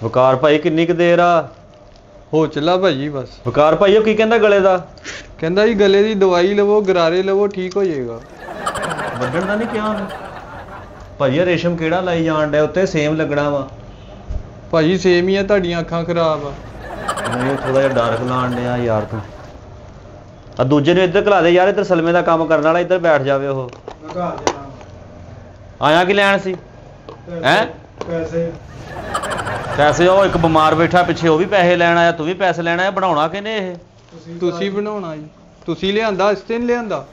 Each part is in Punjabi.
ਵਕਾਰ ਭਾਈ ਕਿੰਨੀ ਕੁ ਦੇਰ ਆ ਹੋ ਚੱਲਾ ਭਾਜੀ ਬਸ। ਵਕਾਰ ਭਾਈ ਉਹ ਕੀ ਕਹਿੰਦਾ ਗਲੇ ਦਾ? ਕਹਿੰਦਾ ਜੀ ਗਲੇ ਦੀ ਦਵਾਈ ਲਵੋ, ਗਰਾਰੇ ਲਵੋ, ਠੀਕ ਹੋ ਜਾਏਗਾ। ਵੱਢਣ ਦਾ ਨਹੀਂ ਕਿਹਾ ਉਹਨੇ? ਭਾਜੀ ਇਹ ਰੇਸ਼ਮ ਕਿਹੜਾ ਲਾਈ ਜਾਣ ਡਿਆ ਉੱਤੇ? ਸੇਮ ਲੱਗਣਾ ਵਾ ਭਾਜੀ ਸੇਮ ਹੀ ਆ, ਤੁਹਾਡੀਆਂ ਅੱਖਾਂ ਖਰਾਬ ਆ। ਨਹੀਂ ਥੋੜਾ ਜਿਹਾ ਡਾਰਕ ਲਾਣ ਡਿਆ ਯਾਰ ਤੂੰ। ਆ ਦੂਜੇ ਨੂੰ ਇੱਧਰ ਘਲਾ ਦੇ ਯਾਰ, ਇੱਧਰ ਸਲਮੇ ਦਾ ਕੰਮ ਕਰਨ ਵਾਲਾ ਇੱਧਰ ਬੈਠ ਜਾਵੇ। ਉਹ ਆਇਆ ਕੀ ਲੈਣ ਸੀ? ਹੈਂ ਪੈਸੇ? ਉਹ ਇੱਕ ਬਿਮਾਰ ਬੈਠਾ ਪਿੱਛੇ, ਉਹ ਵੀ ਪੈਸੇ ਲੈਣ ਆਇਆ, ਤੂੰ ਵੀ ਪੈਸੇ ਲੈਣ ਆਇਆ। ਬਣਾਉਣਾ ਕਿਹਨੇ ਇਹ? ਤੁਸੀਂ ਬਣਾਉਣਾ ਜੀ, ਤੁਸੀਂ ਲਿਆਂਦਾ, ਇਸ ਤੇ ਨਹੀਂ ਲਿਆਂਦਾ।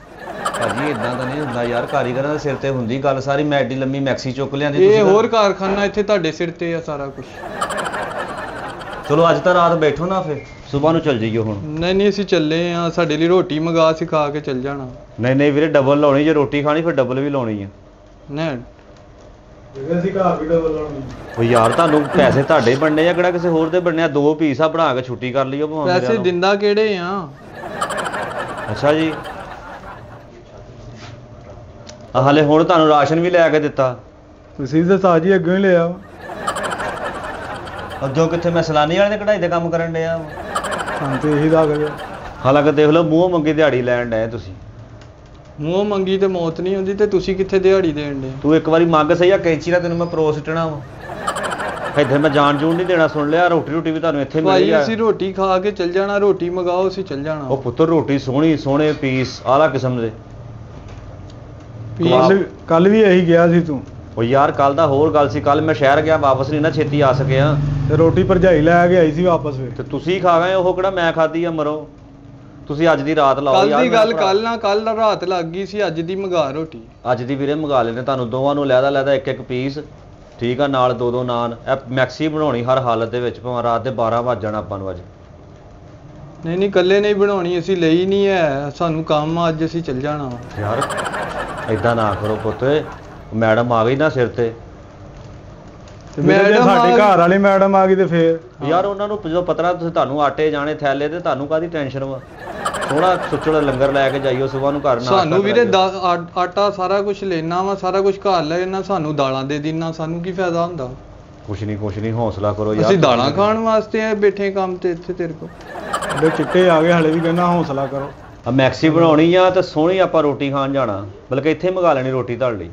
ਭਾਜੀ ਇਦਾਂ ਤਾਂ ਨਹੀਂ ਹੁੰਦਾ ਯਾਰ, ਕਾਰੀਗਰਾਂ ਦੇ ਸਿਰ ਤੇ ਹੁੰਦੀ ਗੱਲ ਸਾਰੀ। ਮੈਂ ਐਡੀ ਲੰਮੀ ਮੈਕਸੀ ਚੁੱਕ ਲਿਆਂਦੀ। ਇਹ ਹੋਰ ਕਾਰਖਾਨਾ, ਇੱਥੇ ਤੁਹਾਡੇ ਸਿਰ ਤੇ ਆ ਸਾਰਾ ਕੁਝ। ਚਲੋ ਅੱਜ ਤਾਂ ਰਾਤ ਬੈਠੋ ਨਾ, ਫਿਰ ਸਵੇਰ ਨੂੰ ਚੱਲ ਜਾਈਓ ਹੁਣ। ਨਹੀਂ ਅਸੀਂ ਚੱਲੇ ਆ, ਸਾਡੇ ਲਈ ਰੋਟੀ ਮੰਗਾ, ਸਿਖਾ ਕੇ ਚੱਲ ਜਾਣਾ। ਨਹੀਂ ਵੀਰੇ ਡਬਲ ਲਾਉਣੀ, ਜੇ ਰੋਟੀ ਖਾਣੀ ਫਿਰ ਡਬਲ ਵੀ ਲਾਉਣੀ ਆ। ਨਹੀਂ ਅਸੀਂ ਘਰ ਵੀ ਡਬਲ ਲਾਉਣੀ। ਉਹ ਯਾਰ ਤੁਹਾਨੂੰ ਪੈਸੇ ਤੁਹਾਡੇ ਬਣਨੇ ਆ, ਕਿਹੜਾ ਕਿਸੇ ਹੋਰ ਦੇ ਬਣਨੇ ਆ? 2 ਪੀਸ ਆ ਬਣਾ ਕੇ ਛੁੱਟੀ ਕਰ ਲਈਓ। ਪੈਸੇ ਦਿੰਦਾ ਕਿਹੜੇ ਆ? ਅੱਛਾ ਜੀ, ਹਾਲੇ ਹੁਣ ਤੁਹਾਨੂੰ ਰਾਸ਼ਨ ਵੀ ਲੈ ਕੇ ਦਿੱਤਾ। ਤੁਸੀਂ ਤਾਂ ਸਾਜੀ ਅੱਗੋਂ ਹੀ ਲਿਆ। ਅੱਗੋਂ ਕਿੱਥੇ? ਮੈਂ ਸਲਾਨੀ ਵਾਲੇ ਦੇ ਕਢਾਈ ਦੇ ਕੰਮ ਕਰਨ ਡਿਆ। ਸਾਨੂੰ ਤੇ ਇਹੀ ਲੱਗ ਗਿਆ। ਹਾਲਾਂਕਿ ਦੇਖ ਲਓ ਮੂੰਹ ਮੰਗੀ ਦਿਹਾੜੀ ਲੈਣ ਡਏ ਤੁਸੀਂ। ਮੂੰਹ ਮੰਗੀ ਤੇ ਮੌਤ ਨਹੀਂ ਹੁੰਦੀ, ਤੇ ਤੁਸੀਂ ਕਿੱਥੇ ਦਿਹਾੜੀ ਦੇਣ ਦੇ? ਤੂੰ ਇੱਕ ਵਾਰੀ ਮੰਗ ਸਹੀ ਆ, ਕੈਂਚੀ ਨਾਲ ਤੈਨੂੰ ਮੈਂ ਪਰੋ ਸਿੱਟਣਾ ਵਾ। ਇੱਥੇ ਮੈਂ ਜਾਣ ਜੂਣ ਨਹੀਂ ਦੇਣਾ, ਸੁਣ ਲਿਆ? ਰੋਟੀ ਵੀ ਤੁਹਾਨੂੰ ਇੱਥੇ ਮਿਲ ਭਾਈ ਅਸੀਂ ਰੋਟੀ ਖਾ ਕੇ ਚੱਲ ਜਾਣਾ, ਰੋਟੀ ਮੰਗਾਓ ਅਸੀਂ ਚੱਲ ਜਾਣਾ। ਉਹ ਪੁੱਤਰ ਰੋਟੀ ਸੋਹਣੇ ਪੀਸ ਆਲਾ ਕਿਸਮ ਦੇ। ਕੱਲ ਵੀ ਇਹੀ ਗਿਆ ਸੀ ਤੂੰ। ਉਹ ਯਾਰ ਕੱਲ ਦਾ ਹੋਰ ਗੱਲ ਸੀ, ਕੱਲ ਮੈਂ ਸ਼ਹਿਰ ਗਿਆ, ਵਾਪਸ ਨਹੀਂ ਨਾ ਛੇਤੀ ਆ ਸਕਿਆ। ਤੇ ਰੋਟੀ ਭਰਜਾਈ ਲੈ ਕੇ ਆਈ ਸੀ ਵਾਪਸ। ਤੇ ਤੁਸੀਂ ਖਾ ਗਏ, ਉਹ ਕਿਹੜਾ ਮੈਂ ਖਾਧੀ ਆ? ਮਰੋ ਤੁਸੀਂ। ਅੱਜ ਦੀ ਰਾਤ ਲਾਓ ਯਾਰ। ਕੱਲ ਦੀ ਗੱਲ ਕੱਲ ਰਾਤ ਲੱਗ ਗਈ ਸੀ, ਅੱਜ ਦੀ ਮੰਗਾ ਰੋਟੀ। ਅੱਜ ਦੀ ਵੀਰੇ ਮੰਗਾ ਲੈਣੇ ਤੁਹਾਨੂੰ ਦੋਵਾਂ ਨੂੰ, ਲੈਦਾ ਇੱਕ ਪੀਸ, ਠੀਕ ਆ, ਨਾਲ 2 ਨਾਨ। ਇਹ ਮੈਕਸੀ ਬਣਾਉਣੀ ਹਰ ਹਾਲਤ ਦੇ ਵਿੱਚ, ਭਾਵੇਂ ਰਾਤ ਦੇ 12 ਵੱਜ ਜਾਣ ਆਪਾਂ ਨੂੰ ਅੱਜ। ਨਹੀਂ ਇਕੱਲੇ ਨਹੀਂ ਬਣਾਉਣੀ, ਅਸੀਂ ਲਈ ਨਹੀਂ ਹੈ, ਸਾਨੂੰ ਕੰਮ ਆ ਅੱਜ, ਅਸੀਂ ਚੱਲ ਜਾਣਾ। ਯਾਰ ਏਦਾਂ ਨਾ ਕਰੋ ਪੁੱਤ, ਮੈਡਮ ਆ ਗਈ ਨਾ ਸਿਰ ਤੇ। ਮੈਡਮ ਸਾਡੇ ਘਰ ਵਾਲੀ ਮੈਡਮ ਆ ਗਈ ਤੇ ਫੇਰ ਯਾਰ ਉਹਨਾਂ ਨੂੰ ਜਦੋਂ ਪਤਾ ਤੁਹਾਨੂੰ ਆਟੇ ਜਾਣੇ ਥੈਲੇ ਤੇ, ਤੁਹਾਨੂੰ ਕਾਹਦੀ ਟੈਨਸ਼ਨ ਵਾ? ਸੋਹਣਾ ਸੁੱਚੜ ਲੰਗਰ ਲੈ ਕੇ ਜਾਈਓ ਸਵੇਰ ਨੂੰ ਘਰ। ਸਾਨੂੰ ਵੀਰੇ ਆਟਾ ਸਾਰਾ ਕੁਝ ਲੈਣਾ ਵਾ, ਸਾਰਾ ਕੁਝ ਘਰ ਲੈ ਜਾਣਾ, ਸਾਨੂੰ ਦਾਲਾਂ ਦੇ ਦੇਣਾ, ਸਾਨੂੰ ਕੀ ਫਾਇਦਾ ਹੁੰਦਾ? ਕੁਛ ਨਹੀਂ ਹੌਸਲਾ ਕਰੋ ਯਾਰ। ਅਸੀਂ ਦਾਲਾਂ ਖਾਣ ਵਾਸਤੇ ਆ ਬੈਠੇ ਕੰਮ ਤੇ ਇੱਥੇ ਤੇਰੇ ਕੋਲ। ਚਿੱਟੇ ਆ ਗਏ, ਹਲੇ ਵੀ ਕਹਿੰਦਾ ਹੌਸਲਾ ਕਰੋ। ਆ ਮੈਕਸੀ ਬਣਾਉਣੀ ਆ ਤੇ ਸੋਹਣੀ ਆਪਾਂ ਰੋਟੀ ਖਾਣ ਜਾਣਾ, ਬਲਕਿ ਇੱਥੇ ਮੰਗਾ ਲੈਣੀ ਰੋਟੀ ਤੁਹਾਡੇ ਲਈ।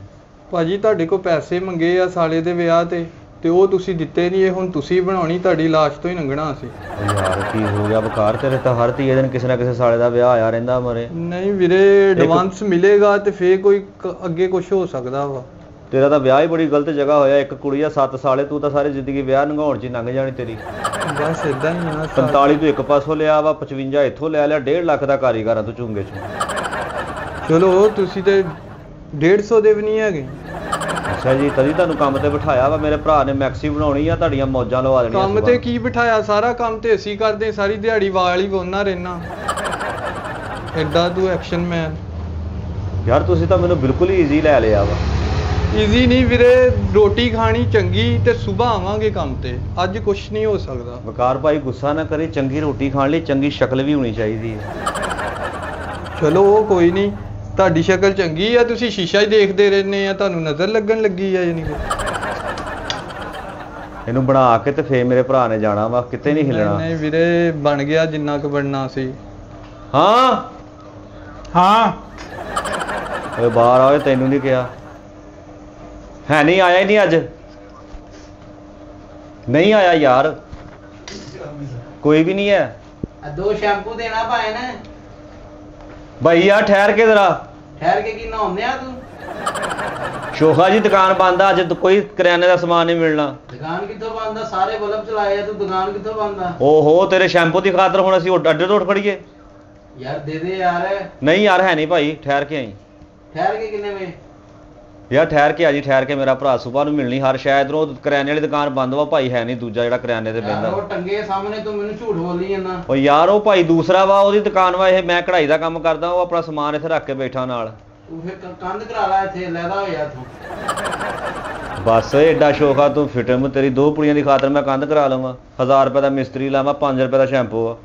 ਭਾਜੀ ਤੁਹਾਡੇ ਕੋਲ ਪੈਸੇ ਮੰਗੇ ਆ ਸਾਲੇ ਦੇ ਵਿਆਹ ਤੇ ਉਹ ਤੁਸੀਂ ਦਿੱਤੇ ਨਹੀਂ। ਇਹ ਹੁਣ ਤੁਸੀਂ ਬਣਾਉਣੀ, ਤੁਹਾਡੀ ਲਾਸ਼ ਤੋਂ ਹੀ ਲੰਘਣਾ ਸੀ। ਯਾਰ ਕੀ ਹੋ ਗਿਆ ਬਕਾਰ? ਤੇਰੇ ਤਾਂ ਹਰ ਤੀਏ ਦਿਨ ਕਿਸੇ ਨਾ ਕਿਸੇ ਸਾਲੇ ਦਾ ਵਿਆਹ ਆਇਆ ਰਹਿੰਦਾ ਮਰੇ। ਨਹੀਂ ਵੀਰੇ ਐਡਵਾਂਸ ਮਿਲੇਗਾ ਤੇ ਫੇਰ ਕੋਈ ਅੱਗੇ ਕੁਝ ਹੋ ਸਕਦਾ ਵਾ। ਤੇਰਾ ਤਾਂ ਵਿਆਹ ਹੀ ਬੜੀ ਗਲਤ ਜਗ੍ਹਾ ਹੋਇਆ। ਇੱਕ ਕੁੜੀ ਆ 7 ਸਾਲੇ, ਤੂੰ ਤਾਂ ਸਾਰੀ ਜ਼ਿੰਦਗੀ ਵਿਆਹ ਨੰਗਾਉਣ 'ਚ ਹੀ ਲੰਘ ਜਾਣੀ ਤੇਰੀ। ਬਸ ਇਦਾਂ ਹੀ ਆ। 45 ਤੂੰ ਇੱਕ ਪਾਸੋਂ ਲਿਆ ਵਾ, 55 ਇੱਥੋਂ ਲੈ ਲਿਆ, 1.5 ਲੱਖ ਦਾ ਕਾਰੀਗਰ ਆ ਤੂੰ ਝੁੰਗੇ 'ਚ। ਚਲੋ ਤੁਸੀਂ ਤੇ 150 ਦੇ ਵੀ ਨਹੀਂ ਹੈਗੇ। ਅੱਛਾ ਜੀ, ਤਦੀ ਤੁਹਾਨੂੰ ਕੰਮ ਤੇ ਬਿਠਾਇਆ ਵਾ। ਮੇਰੇ ਭਰਾ ਨੇ ਮੈਕਸੀ ਬਣਾਉਣੀ ਆ, ਤੁਹਾਡੀਆਂ ਮੌਜਾਂ ਲਵਾ ਦੇਣੀਆਂ। ਕੰਮ ਤੇ ਕੀ ਬਿਠਾਇਆ? ਸਾਰਾ ਕੰਮ ਤੇ ਅਸੀਂ ਕਰਦੇ, ਸਾਰੀ ਦਿਹਾੜੀ ਵਾਲ ਹੀ ਵਾਹੁੰਦਾ ਰਹਿਣਾ। ਐਡਾ ਤੂੰ ਐਕਸ਼ਨ ਮੈਨ। ਯਾਰ ਤੁਸੀਂ ਤਾਂ ਮੈਨੂੰ ਬਿਲਕੁਲ ਹੀ ਈਜ਼ੀ ਲੈ ਲਿਆ ਵਾ। ਈਜ਼ੀ ਨਹੀਂ ਵੀਰੇ, ਰੋਟੀ ਖਾਣੀ ਚੰਗੀ ਤੇ ਸਵੇਰ ਆਵਾਂਗੇ ਕੰਮ ਤੇ, ਅੱਜ ਕੁਛ ਨਹੀਂ ਹੋ ਸਕਦਾ। ਵਕਾਰ ਭਾਈ ਗੁੱਸਾ ਨਾ ਕਰੀ, ਚੰਗੀ ਰੋਟੀ ਖਾਣ ਲਈ ਚੰਗੀ ਸ਼ਕਲ ਵੀ ਹੋਣੀ ਚਾਹੀਦੀ ਹੈ। ਚਲੋ ਉਹ ਕੋਈ ਨਹੀਂ, ਤੁਹਾਡੀ ਸ਼ਕਲ ਚੰਗੀ ਆ, ਤੁਸੀਂ ਸ਼ੀਸ਼ਾ ਹੀ ਦੇਖਦੇ ਰਹਿੰਦੇ ਆ, ਤੁਹਾਨੂੰ ਨਜ਼ਰ ਲੱਗਣ ਲੱਗੀ ਆ। ਯਾਨੀ ਕਿ ਇਹਨੂੰ ਬਣਾ ਕੇ ਤੇ ਫੇਰ ਮੇਰੇ ਭਰਾ ਨੇ ਜਾਣਾ ਵਾ, ਕਿਤੇ ਨਹੀਂ ਹਿੱਲਣਾ। ਨਹੀਂ ਵੀਰੇ ਬਣ ਗਿਆ ਜਿੰਨਾ ਕੁ ਬਣਨਾ ਸੀ। ਹਾਂ ਓਏ ਬਾਹਰ ਆਏ, ਤੈਨੂੰ ਨਹੀਂ ਕਿਹਾ? ਹੈ ਨਹੀਂ ਆਇਆ ਹੀ ਨਹੀਂ ਅੱਜ, ਨਹੀਂ ਆਇਆ ਯਾਰ, ਕੋਈ ਵੀ ਨਹੀਂ ਹੈ। 2 ਸ਼ੈਂਪੂ ਦੇਣਾ ਭਾਏ ਨੇ ਭਾਈ ਯਾਰ ਠਹਿਰ ਕੇ ਜ਼ਰਾ। ਠਹਿਰ ਕੇ ਕੀ ਨਹਾਉਂਦੇ ਆ ਤੂੰ? ਸ਼ੋਖਾ ਜੀ ਦੁਕਾਨ ਬੰਦ ਆ ਅੱਜ, ਕੋਈ ਕਰਿਆਨੇ ਦਾ ਸਮਾਨ ਨਹੀਂ ਮਿਲਣਾ। ਦੁਕਾਨ ਕਿੱਥੋਂ ਬੰਦ ਆ? ਸਾਰੇ ਬਲਬ ਚਲਾਏ ਆ, ਤੂੰ ਦੁਕਾਨ ਕਿੱਥੋਂ ਬੰਦ ਆ? ਓਹੋ ਤੇਰੇ ਸ਼ੈਂਪੂ ਦੀ ਖਾਤਰ ਹੁਣ ਅਸੀਂ ਅੱਡੇ ਤੋਂ ਉੱਠ ਖੜੀਏ? ਯਾਰ ਦੇ ਦੇ ਯਾਰ। ਨਹੀਂ ਯਾਰ ਹੈ ਨਹੀਂ ਭਾਈ, ਠਹਿਰ ਕੇ ਆਈ। ਠਹਿਰ ਕੇ ਕਿੰਨੇ ਵਜੇ? ਯਾਰ ਠਹਿਰ ਕੇ ਆ ਜੀ, ਠਹਿਰ ਕੇ। ਮੇਰਾ ਭਰਾ ਸੁਬਾਹ ਨੂੰ ਮਿਲਣੀ ਹਰ ਸ਼ਾਇਦ ਇਧਰੋਂ ਕਰਿਆਨੇ ਵਾਲੀ ਦੁਕਾਨ ਬੰਦ ਵਾ ਭਾਈ, ਹੈ ਨਹੀਂ ਦੂਜਾ ਜਿਹੜਾ ਕਰਿਆਨੇ ਤੇ ਬਹਿੰਦਾ। ਉਹ ਟੰਗੇ ਸਾਹਮਣੇ ਤੂੰ ਮੈਨੂੰ ਝੂਠ ਬੋਲੀ ਜਾਂਦਾ। ਓ ਯਾਰ ਉਹ ਭਾਈ ਦੂਸਰਾ ਵਾ, ਉਹਦੀ ਦੁਕਾਨ ਵਾ ਇਹ, ਮੈਂ ਕਢਾਈ ਦਾ ਕੰਮ ਕਰਦਾ, ਉਹ ਆਪਣਾ ਸਮਾਨ ਇੱਥੇ ਰੱਖ ਕੇ ਬੈਠਾ ਨਾਲ। ਤੂੰ ਫਿਰ ਕੰਧ ਕਰਾ ਲੈ ਇੱਥੇ, ਲੈਦਾ ਹੋਇਆ ਤੂੰ। ਬਸ ਐਡਾ ਸ਼ੌਕ ਆ ਤੂੰ ਫਿਟਮ, ਤੇਰੀ 2 ਪੁੜੀਆਂ ਦੀ ਖਾਤਰ ਮੈਂ ਕੰਧ ਕਰਾ ਲਵਾਂ। 1000 ਰੁਪਏ ਦਾ ਮਿਸਤਰੀ ਲਾਵਾਂ, 5 ਰੁਪਏ ਦਾ ਸ਼ੈਂਪੂ ਆ।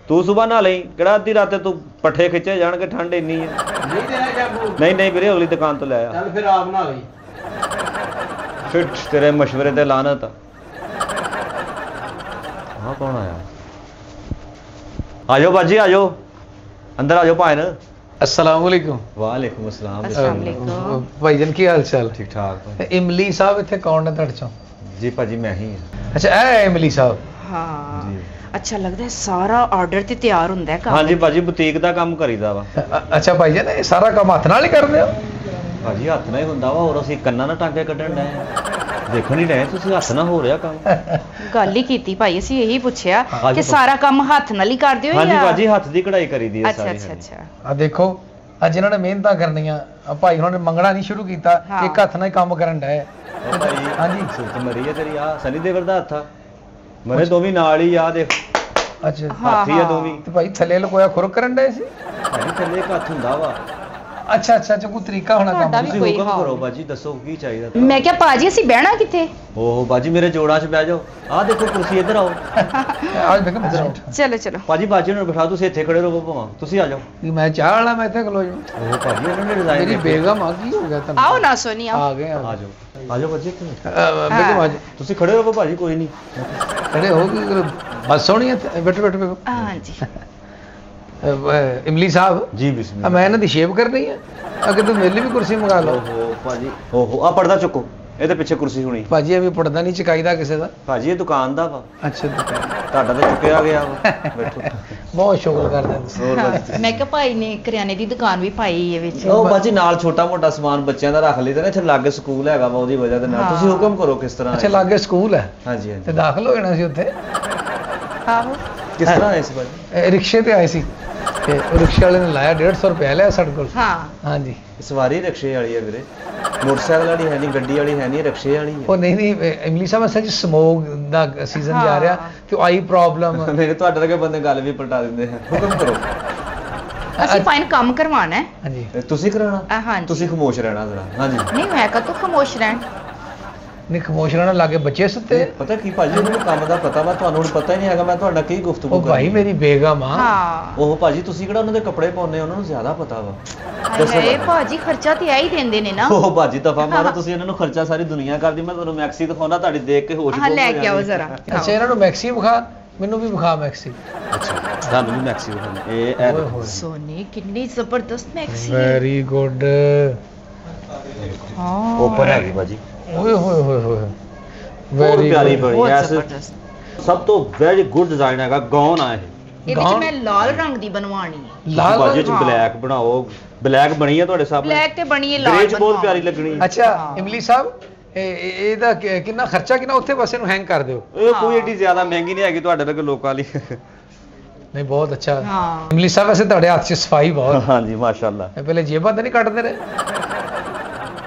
ਤੂੰ ਸੁਬਾਹ ਨਾ ਲਈ, ਕਿਹੜਾ ਅੱਧੀ ਰਾਤੇ ਤੂੰ ਪੱਠੇ ਖਿੱਚੇ ਜਾਣਗੇ, ਠੰਡ ਇੰਨੀ ਹੈ। ਨਹੀਂ ਦੇਣਾ ਸ਼ੈਂਪੂ? ਨਹੀਂ ਵੀਰੇ, ਅਗਲੀ ਦੁਕਾਨ ਤੋਂ ਲੈ ਆ। ਚੱਲ ਫਿਰ ਆਪ ਨਾ ਲਈ। ਫਿਰ ਤੇਰੇ ਮਸ਼ਵਰੇ ਤੇ ਲਾਨਤ। कौन आया आ जाओ बाजी आ जाओ अंदर आ जाओ भाईन अस्सलाम वालेकुम वालेकुम अस्सलाम अस्सलाम वालेकुम। ਭਾਈਜਨ ਕੀ ਹਾਲ ਚਾਲ ठीक ठाक ਇਮਲੀ ਸਾਹਿਬ ਇੱਥੇ ਕੌਣ ਨੇ ਤੁਹਾਡੇ ਚੋਂ जी भाजी मैं ही हाँ ਅੱਛਾ ਇਹ ਇਮਲੀ ਸਾਹਿਬ ਹਾਂ ਜੀ। ਅੱਛਾ ਲੱਗਦਾ ਹੈ ਸਾਰਾ ਆਰਡਰ ਤੇ ਤਿਆਰ ਹੁੰਦਾ ਹੈ ਕੰਮ। हाँ जी भाजी बुटीक ਦਾ ਕੰਮ ਕਰੀਦਾ ਵਾ ਅੱਛਾ ਭਾਈਜਨ ਇਹ ਸਾਰਾ ਕੰਮ ਹੱਥ ਨਾਲ ਹੀ ਕਰਦੇ ਹੋ ਭਾਜੀ ਹੱਥ ਨਾਲ ਹੀ ਹੁੰਦਾ ਵਾ ਹੋਰ ਅਸੀਂ ਕੰਨਾਂ ਨਾਲ ਟਾਂਕੇ ਕੱਢਣ ਡਏ ਦੇਖਣ ਹੀ ਡਏ ਤੁਸੀਂ ਹੱਥ ਨਾਲ ਹੋ ਰਿਹਾ ਕੰਮ ਗੱਲ ਹੀ ਕੀਤੀ ਭਾਈ ਅਸੀਂ ਇਹੀ ਪੁੱਛਿਆ ਹਾਂਜੀ, ਕਿ ਸਾਰਾ ਕੰਮ ਹੱਥ ਨਾਲ ਹੀ ਕਰਦੇ ਹੋ ਹਾਂਜੀ ਭਾਜੀ ਹੱਥ ਦੀ ਕਢਾਈ ਕਰੀਦੀ ਹੈ ਅੱਛਾ ਸਾਰੀ ਅੱਛਾ ਹਾਂਜੀ। ਅੱਛਾ ਆ ਦੇਖੋ ਅੱਜ ਇਹਨਾਂ ਨੇ ਮਿਹਨਤਾਂ ਕਰਨੀਆਂ ਆ ਭਾਈ ਉਹਨਾਂ ਨੇ ਮੰਗਣਾ ਨਹੀਂ ਸ਼ੁਰੂ ਕੀਤਾ ਹਾਂ। ਇੱਕ ਹੱਥ ਨਾਲ ਹੀ ਕੰਮ ਕਰਨ ਡਏ ਉਹ ਭਾਈ ਹਾਂਜੀ। ਸੁਰਤ ਮਰੀ ਹੈ ਤੇਰੀ ਆ ਸਨੀ ਦੇਵਲ ਦਾ ਹੱਥ ਆ ਮਰੇ ਦੋਵੇਂ ਨਾਲ ਹੀ ਆ ਦੇਖ ਅੱਛਾ ਹੱਥ ਹੀ ਆ ਦੋਵੇਂ ਤੇ ਭਾਈ ਥੱਲੇ ਲਕੋਇਆ ਖੁਰਕ ਕਰਨ ਡਏ ਸੀ ਭਾਜੀ ਥੱਲੇ ਇੱਕ ਹੱਥ ਹੁੰਦਾ ਵਾ ਅੱਛਾ ਅੱਛਾ ਅੱਛਾ ਕੋਈ ਤਰੀਕਾ ਹੋਣਾ ਤੁਹਾਡਾ ਕੰਮ ਵੀ ਤੁਸੀਂ ਕੋਈ ਹੁਕਮ ਹਾਲ ਕਰੋ ਨਹੀਂ। ਬਾਜੀ ਦੱਸੋ ਕੀ ਚਾਹੀਦਾ ਮੈਂ ਕਿਹਾ ਭਾਜੀ ਅਸੀਂ ਬਹਿਣਾ ਕਿੱਥੇ? ਓਹ ਬਾਜੀ ਮੇਰੇ ਜੋੜਾਂ 'ਚ ਬਹਿ ਜਾਓ ਆਹ ਦੇਖੋ ਕੁਰਸੀ ਇੱਧਰ ਆਓ ਅੱਜ ਬੇਗਮ ਇੱਧਰ ਆਓ। ਚਲੋ ਚਲੋ ਭਾਜੀ ਬਾਜੀ ਨੂੰ ਬਿਠਾ ਤੁਸੀਂ ਇੱਥੇ ਖੜੇ ਰਹੋ ਭਾਵਾਂ ਤੁਸੀਂ ਆ ਜਾਓ ਕੀ ਮੈਂ ਚਾਹ ਵਾਲਾ ਮੈਂ ਇੱਥੇ ਖਲੋ ਜਾਊਂ ਉਹ ਭਾਜੀ ਉਹਨਾਂ ਨੇ ਡਿਜ਼ਾਈਨ ਮੇਰੀ ਬੇਗਮ ਆ ਕੀ ਹੋ ਗਿਆ ਤੁਹਾਨੂੰ ਆਓ ਨਾ ਸੋਨੀ ਆਓ ਆ ਗਏ ਆ ਆ ਜਾਓ ਆ ਜਾਓ ਭਾਜੀ ਇੱਕ ਮਿੰਟ ਬੇਗਮ ਆ ਜਾਓ। ਤੁਸੀਂ ਖੜੇ ਰਹੋ ਭਾਜੀ ਕੋਈ ਨਹੀਂ ਖੜੇ ਹੋ ਗਏ ਬਸ ਸੋਹਣੀ ਹੈ ਬੈਠੋ ਬੈਠੋ ਬੇਗਮ ਹਾਂਜੀ ਇਮਲੀ ਸਾਹਿਬ ਜੀ ਆ ਬਿਸਮਿਲ੍ਲਾ ਮੈਂ ਇਹਨਾਂ ਦੀ ਸ਼ੇਵ ਕਰਨੀ ਹੈ ਅੱਗੇ ਤੋਂ ਮੇਰੇ ਲਈ ਵੀ ਕੁਰਸੀ ਮੰਗਾ ਲਓ ਓਹੋ ਭਾਜੀ ਓਹੋ ਆ ਪਰਦਾ ਚੁੱਕੋ ਇਹਦੇ ਪਿੱਛੇ ਕੁਰਸੀ ਹੋਣੀ ਭਾਜੀ ਇਹ ਵੀ ਪੜਦਾ ਨਹੀਂ ਚਕਾਈਦਾ ਕਿਸੇ ਦਾ ਭਾਜੀ ਇਹ ਦੁਕਾਨ ਦਾ ਵਾ ਅੱਛਾ ਤੁਹਾਡਾ ਤਾਂ ਚੁੱਕਿਆ ਗਿਆ ਵਾ ਬੈਠੋ ਬਹੁਤ ਸ਼ੁਕਰ ਕਰਦੇ ਤੁਸੀਂ ਹੋਰ ਹਾਂ, ਭਾਜੀ ਮੈਂ ਕਿਹਾ ਭਾਈ ਨੇ ਕਰਿਆਨੇ ਦੀ ਦੁਕਾਨ ਵੀ ਪਾਈ ਹੈ ਵਿੱਚ ਉਹ ਬਾਜੀ ਨਾਲ ਛੋਟਾ ਮੋਟਾ ਸਮਾਨ ਬੱਚਿਆਂ ਦਾ ਰੱਖ ਲਈਦਾ ਨਾ ਇੱਥੇ ਲਾਗੇ ਸਕੂਲ ਹੈਗਾ ਵਾ ਉਹਦੀ ਵਜ੍ਹਾ ਦੇ ਨਾਲ ਤੁਸੀਂ ਹਾਂ। ਹੁਕਮ ਕਰੋ ਕਿਸ ਤਰ੍ਹਾਂ ਅੱਛਾ ਆਏ? ਲਾਗੇ ਸਕੂਲ ਹੈ ਹਾਂਜੀ ਤੇ ਹਾਂਜੀ ਦਾਖਲ ਹੋ ਜਾਣਾ ਸੀ ਉੱਥੇ ਆਹੋ ਕਿਸ ਤਰ੍ਹਾਂ ਆਏ ਸੀ ਬਾਜੀ ਇਹ ਰਿਕਸ਼ੇ ਤੇ ਆਏ ਸੀ ਤੇ ਉਹ ਰਿਕਸ਼ੇ ਵਾਲੇ ਨੇ ਲਾਇਆ 150 ਰੁਪਏ ਲਿਆ ਸਾਡੇ ਕੋਲ ਹਾਂ ਹਾਂਜੀ ਸਵਾਰੀ ਰਿਕਸ਼ੇ ਵਾਲੀ ਹੈ ਵੀਰੇ ਮੋਟਰਸਾਈਕਲ ਵਾਲੀ ਹੈ ਨਹੀਂ ਗੱਡੀ ਵਾਲੀ ਹੈ ਨਹੀਂ ਰਿਕਸ਼ੇ ਵਾਲੀ ਉਹ ਨਹੀਂ ਨਹੀਂ ਇਮਲੀ ਸਾਹਿਬ ਅਸਲ ਚ ਸਮੋਗ ਦਾ ਸੀਜ਼ਨ ਜਾ ਰਿਹਾ ਤੇ ਆਈ ਪ੍ਰੋਬਲਮ ਹੈ ਮੇਰੇ ਤੁਹਾਡੇ ਵਰਗੇ ਬੰਦੇ ਗੱਲ ਵੀ ਪਲਟਾ ਦਿੰਦੇ ਆ ਹੁਕਮ ਕਰੋ ਅਸੀਂ ਭਾਈ ਨੂੰ ਕੰਮ ਕਰਵਾਉਣਾ ਹੈ ਹਾਂਜੀ ਇਹ ਤੁਸੀਂ ਕਰਾਉਣਾ ਹਾਂਜੀ ਤੁਸੀਂ ਖਮੋਸ਼ ਰਹਿਣਾ ਜ਼ਰਾ ਹਾਂਜੀ ਨਹੀਂ ਮੈਂ ਕਦੋਂ ਖਾਮੋਸ਼ ਰਹਿਣ ਨਹੀਂ ਖਮੋਸ਼ ਰਹਿਣਾ ਲਾਗੇ ਬੱਚੇ ਸੁੱਤੇ ਪਤਾ ਕੀ ਭਾਜੀ ਉਹਨੂੰ ਕੰਮ ਦਾ ਪਤਾ ਵਾ ਤੁਹਾਨੂੰ ਹੁਣ ਪਤਾ ਹੀ ਨਹੀਂ ਹੈਗਾ ਮੈਂ ਤੁਹਾਡਾ ਕੀ ਗੁਫ਼ਤਗੂ ਉਹ ਭਾਈ ਮੇਰੀ ਬੇਗਮ ਆ ਹਾਂ ਉਹ ਭਾਜੀ ਤੁਸੀਂ ਕਿਹੜਾ ਉਹਨਾਂ ਦੇ ਕੱਪੜੇ ਪਾਉਂਦੇ ਉਹਨਾਂ ਨੂੰ ਜ਼ਿਆਦਾ ਪਤਾ ਵਾ ਦੱਸੋ ਇਹ ਭਾਜੀ ਖਰਚਾ ਤੇ ਆ ਹੀ ਦਿੰਦੇ ਨੇ ਨਾ ਉਹ ਭਾਜੀ ਦਫਾ ਮਾਰੋ ਤੁਸੀਂ ਇਹਨਾਂ ਨੂੰ ਖਰਚਾ ਸਾਰੀ ਦੁਨੀਆ ਕਰਦੀ ਮੈਂ ਤੁਹਾਨੂੰ ਮੈਕਸੀ ਦਿਖਾਉਣਾ ਤੁਹਾਡੀ ਦੇਖ ਕੇ ਹੋਸ਼ ਹਾਂ ਲੈ ਗੁੰਮ ਕੇ ਆਓ ਹੋ ਜ਼ਰਾ ਅੱਛਾ ਇਹਨਾਂ ਨੂੰ ਮੈਕਸੀ ਵਿਖਾ ਮੈਨੂੰ ਵੀ ਵਿਖਾ ਮੈਕਸੀ ਅੱਛਾ ਤੁਹਾਨੂੰ ਵੀ ਮੈਕਸੀ ਦਿਖਾਉਣਾ ਇਹ ਓਏ ਹੋਏ ਸੋਨੀ ਕਿੰਨੀ ਜ਼ਬਰਦਸਤ ਮੈਕਸੀ ਹੈ ਵੈਰੀ ਗੁੱਡ ਹਾਂ ਓਪਨ ਹੈਗੀ ਭਾਜੀ ਓਏ ਹੋਏ ਹੋਏ ਹੋਏ ਬਹੁਤ ਪਿਆਰੀ ਬਹੁਤ ਬਣੀ ਐਸ ਜ਼ਬਰਦਸਤ ਸਭ ਤੋਂ ਵੈਰੀ ਗੁੱਡ ਡਿਜ਼ਾਈਨ ਹੈਗਾ ਗੌਨ ਆ ਇਹ ਇਹਦੇ ਚ ਮੈਂ ਲਾਲ ਰੰਗ ਦੀ ਬਣਵਾਣੀ ਹੈ ਲਾਲ ਬਾਜੀ ਚ ਹਾਂ। ਬਲੈਕ ਬਣਾਓ ਬਲੈਕ ਬਣੀ ਆ ਤੁਹਾਡੇ ਸਾਹਮਣੇ ਬਲੈਕ ਤੇ ਬਣੀ ਹੈ ਲਾਲ ਗ੍ਰੇ ਚ ਬਹੁਤ ਬਣਵਾਉਣੀ। ਪਿਆਰੀ ਲੱਗਣੀ ਅੱਛਾ ਹਾਂ। ਇਮਲੀ ਸਾਹਿਬ ਇਹਦਾ ਕਿੰਨਾ ਖਰਚਾ ਕਿੰਨਾ ਉੱਥੇ ਬਸ ਇਹਨੂੰ ਹੈਂਗ ਕਰ ਦਿਓ ਇਹ ਕੋਈ ਹਾਂ। ਏਡੀ ਜ਼ਿਆਦਾ ਮਹਿੰਗੀ ਨਹੀਂ ਹੈਗੀ ਤੁਹਾਡੇ ਵਰਗੇ ਲੋਕਾਂ ਲਈ ਨਹੀਂ ਬਹੁਤ ਅੱਛਾ ਹਾਂ ਇਮਲੀ ਸਾਹਿਬ ਵੈਸੇ ਤੁਹਾਡੇ ਹੱਥ 'ਚ ਸਫਾਈ ਬਹੁਤ ਹਾਂਜੀ ਮਾਸ਼ਾਅੱਲਾ ਇਹ ਪਹਿਲੇ ਜੇਬਾਂ ਤਾਂ ਨਹੀਂ ਕੱਢਦੇ ਰਹੇ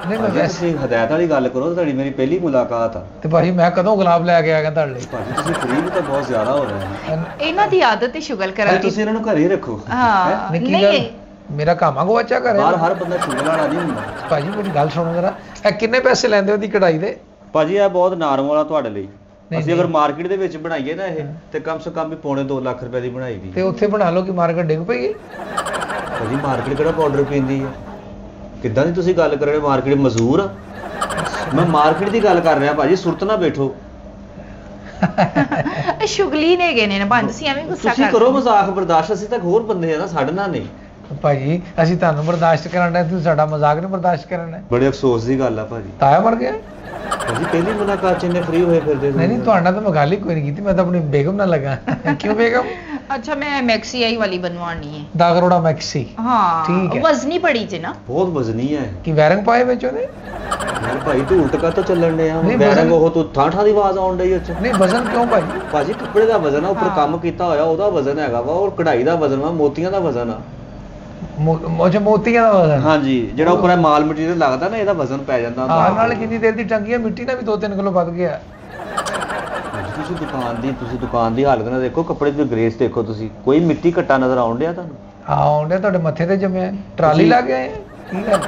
ਨਹੀਂ ਮੈਂ ਭਾਜੀ ਵੈਸੇ ਤੁਸੀਂ ਹਦਾਇਤ ਵਾਲੀ ਗੱਲ ਕਰੋ ਤੁਹਾਡੀ ਮੇਰੀ ਪਹਿਲੀ ਮੁਲਾਕਾਤ ਆ ਤੇ ਭਾਈ ਮੈਂ ਕਦੋਂ ਗੁਲਾਬ ਲੈ ਕੇ ਆ ਗਿਆ ਤੁਹਾਡੇ ਲਈ ਭਾਜੀ ਤੁਸੀਂ ਫਰੀ ਵੀ ਤਾਂ ਬਹੁਤ ਜ਼ਿਆਦਾ ਹੋ ਰਹੇ ਹੋ ਇਹਨਾਂ ਦੀ ਆਦਤ ਹੈ ਸ਼ੁਗਲ ਕਰਨ ਭਾਜੀ ਦੀ ਤੁਸੀਂ ਇਹਨਾਂ ਨੂੰ ਘਰੇ ਹੀ ਰੱਖੋ ਹਾਂ ਨਹੀਂ ਕੀ ਗੱਲ ਮੇਰਾ ਕਾਮਾ ਗਵਾਚਾ ਕਰੇ ਬਾਹਰ ਹਰ ਬੰਦਾ ਸ਼ੁਗਰ ਵਾਲਾ ਨਹੀਂ ਹੁੰਦਾ ਭਾਜੀ ਮੇਰੀ ਗੱਲ ਸੁਣੋ ਜਰਾ ਇਹ ਕਿੰਨੇ ਪੈਸੇ ਲੈਂਦੇ ਹੋ ਦੀ ਕਢਾਈ ਦੇ ਭਾਜੀ ਇਹ ਬਹੁਤ ਨਾਰਮਲ ਆ ਤੁਹਾਡੇ ਲਈ ਨਹੀਂ, ਅਸੀਂ ਅਗਰ ਨਹੀਂ। ਮਾਰਕੀਟ ਦੇ ਵਿੱਚ ਬਣਾਈਏ ਨਾ ਇਹ ਤੇ ਕਮ ਸੇ ਕਮ ਵੀ ਪੌਣੇ 2 ਲੱਖ ਰੁਪਏ ਦੀ ਬਣਾਈ ਦੀ ਤੇ ਉੱਥੇ ਬਣਾ ਲਓ ਕਿ ਮਾਰਕੀਟ ਡਿੱਗ ਪਈ ਭਾਜੀ ਮਾਰਕੀਟ ਕਿਹੜਾ ਪਾਊਡਰ ਪੀਂਦੀ ਆ ਕਿੱਦਾਂ ਦੀ ਤੁਸੀਂ ਗੱਲ ਕਰ ਰਹੇ ਹੋ ਮਾਰਕੀਟ ਮਜ਼ਦੂਰ ਆ ਮੈਂ ਮਾਰਕੀਟ ਦੀ ਗੱਲ ਕਰ ਰਿਹਾ ਭਾਜੀ ਸੁਰਤ ਨਾ ਬੈਠੋ ਇਹ ਸ਼ੁਗਲੀ ਨੇ ਗਏ ਨੇ ਬੰਦ ਸੀ ਐਵੇਂ ਗੁੱਸਾ ਤੁਸੀਂ ਕਰ ਕਰੋ ਮਜ਼ਾਕ ਬਰਦਾਸ਼ਤ ਅਸੀਂ ਤਾਂ ਹੋਰ ਬੰਦੇ ਆ ਨਾ ਸਾਡੇ ਨਾਲ ਨਹੀਂ ਭਾਜੀ ਅਸੀਂ ਤੁਹਾਨੂੰ ਬਰਦਾਸ਼ਤ ਕਰਨ ਡਏ ਤੁਸੀਂ ਸਾਡਾ ਮਜ਼ਾਕ ਨਹੀਂ ਬਰਦਾਸ਼ਤ ਕਰਨ ਡਏ ਬੜੇ ਅਫਸੋਸ ਦੀ ਗੱਲ ਆ ਭਾਜੀ ਤਾਇਆ ਮਰ ਗਿਆ ਭਾਜੀ ਪਹਿਲੀ ਮੁਲਾਕਾਤ ਚ ਇੰਨੇ ਫ੍ਰੀ ਹੋਏ ਫਿਰਦੇ ਨਹੀਂ ਨਹੀਂ ਤੁਹਾਡਾ ਤਾਂ ਮੈਂ ਗੱਲ ਹੀ ਕੋਈ ਨਹੀਂ ਕੀਤੀ ਮੈਂ ਤਾਂ ਆਪਣੀ ਬੇਗਮ ਨਾਲ ਲੱਗਾ ਕਿਉਂ ਬੇਗਮ ਅੱਛਾ ਮੈਂ ਮੈਕਸੀ ਆਈ ਵਾਲੀ ਬਣਵਾਣੀ ਹੈ 10 ਕਰੋੜਾ ਮੈਕਸੀ ਹਾਂ ਠੀਕ ਹੈ। ਵਜ਼ਨੀ ਬੜੀ ਚ ਨਾ ਬਹੁਤ ਵਜ਼ਨੀ ਹੈ ਕੀ ਵੈਰਿੰਗ ਪਾਏ ਵਿੱਚ ਉਹਦੇ ਯਾਰ ਭਾਈ ਤੂੰ ਉਲਟ ਕਾ ਤਾਂ ਚੱਲਣ ਡਿਆ ਨਹੀਂ, ਬੈਰੰਗ ਵਜ਼ਨ- ਉਹ ਤੂੰ ਠਾਠਾਂ ਦੀ ਆਵਾਜ਼ ਆਉਣ ਡਈ ਉੱਚ ਨਹੀਂ ਵਜ਼ਨ ਕਿਉਂ ਭਾਜੀ ਭਾਜੀ ਕੱਪੜੇ ਦਾ ਵਜ਼ਨ ਆ ਉੱਪਰ ਹਾਂ। ਕੰਮ ਕੀਤਾ ਹੋਇਆ ਉਹਦਾ ਵਜ਼ਨ ਹੈਗਾ ਵਾ ਔਰ ਕਢਾਈ ਦਾ ਵਜ਼ਨ ਵਾ ਮੋਤੀਆਂ ਦਾ ਵਜ਼ਨ ਆ ਅੱਛਾ ਮੋਤੀਆਂ ਦਾ ਵਜ਼ਨ ਹਾਂਜੀ ਜਿਹੜਾ ਉੱਪਰ ਇਹ ਮਾਲ ਮਟੀਰੀਅਲ ਲੱਗਦਾ ਨਾ ਇਹਦਾ ਵਜ਼ਨ ਪੈ ਜਾਂਦਾ ਹਾਂ ਨਾਲ ਕਿੰਨੀ ਦੇਰ ਦੀ ਟੰਗੀ ਹੈ ਮਿੱਟੀ ਨਾਲ ਵੀ 2-3 ਕਿਲੋ ਵੱਧ ਗਿਆ ਭਾਜੀ, ਤੁਸੀਂ ਦੁਕਾਨ ਦੀ ਹਾਲਤ ਨਾ ਦੇਖੋ ਕੱਪੜੇ ਦੀ ਗ੍ਰੇਸ ਦੇਖੋ ਤੁਸੀਂ ਕੋਈ ਮਿੱਟੀ ਘੱਟਾ ਨਜ਼ਰ ਆਉਣ ਡਿਆ ਤੁਹਾਨੂੰ ਹਾਂ ਆਉਂਦੇ ਤੁਹਾਡੇ ਮੱਥੇ ਤੇ ਜੰਮਿਆ ਟਰਾਲੀ ਤੁਸੀਂ- ਲਾ ਕੇ ਆਏ ਕੀ ਗੱਲ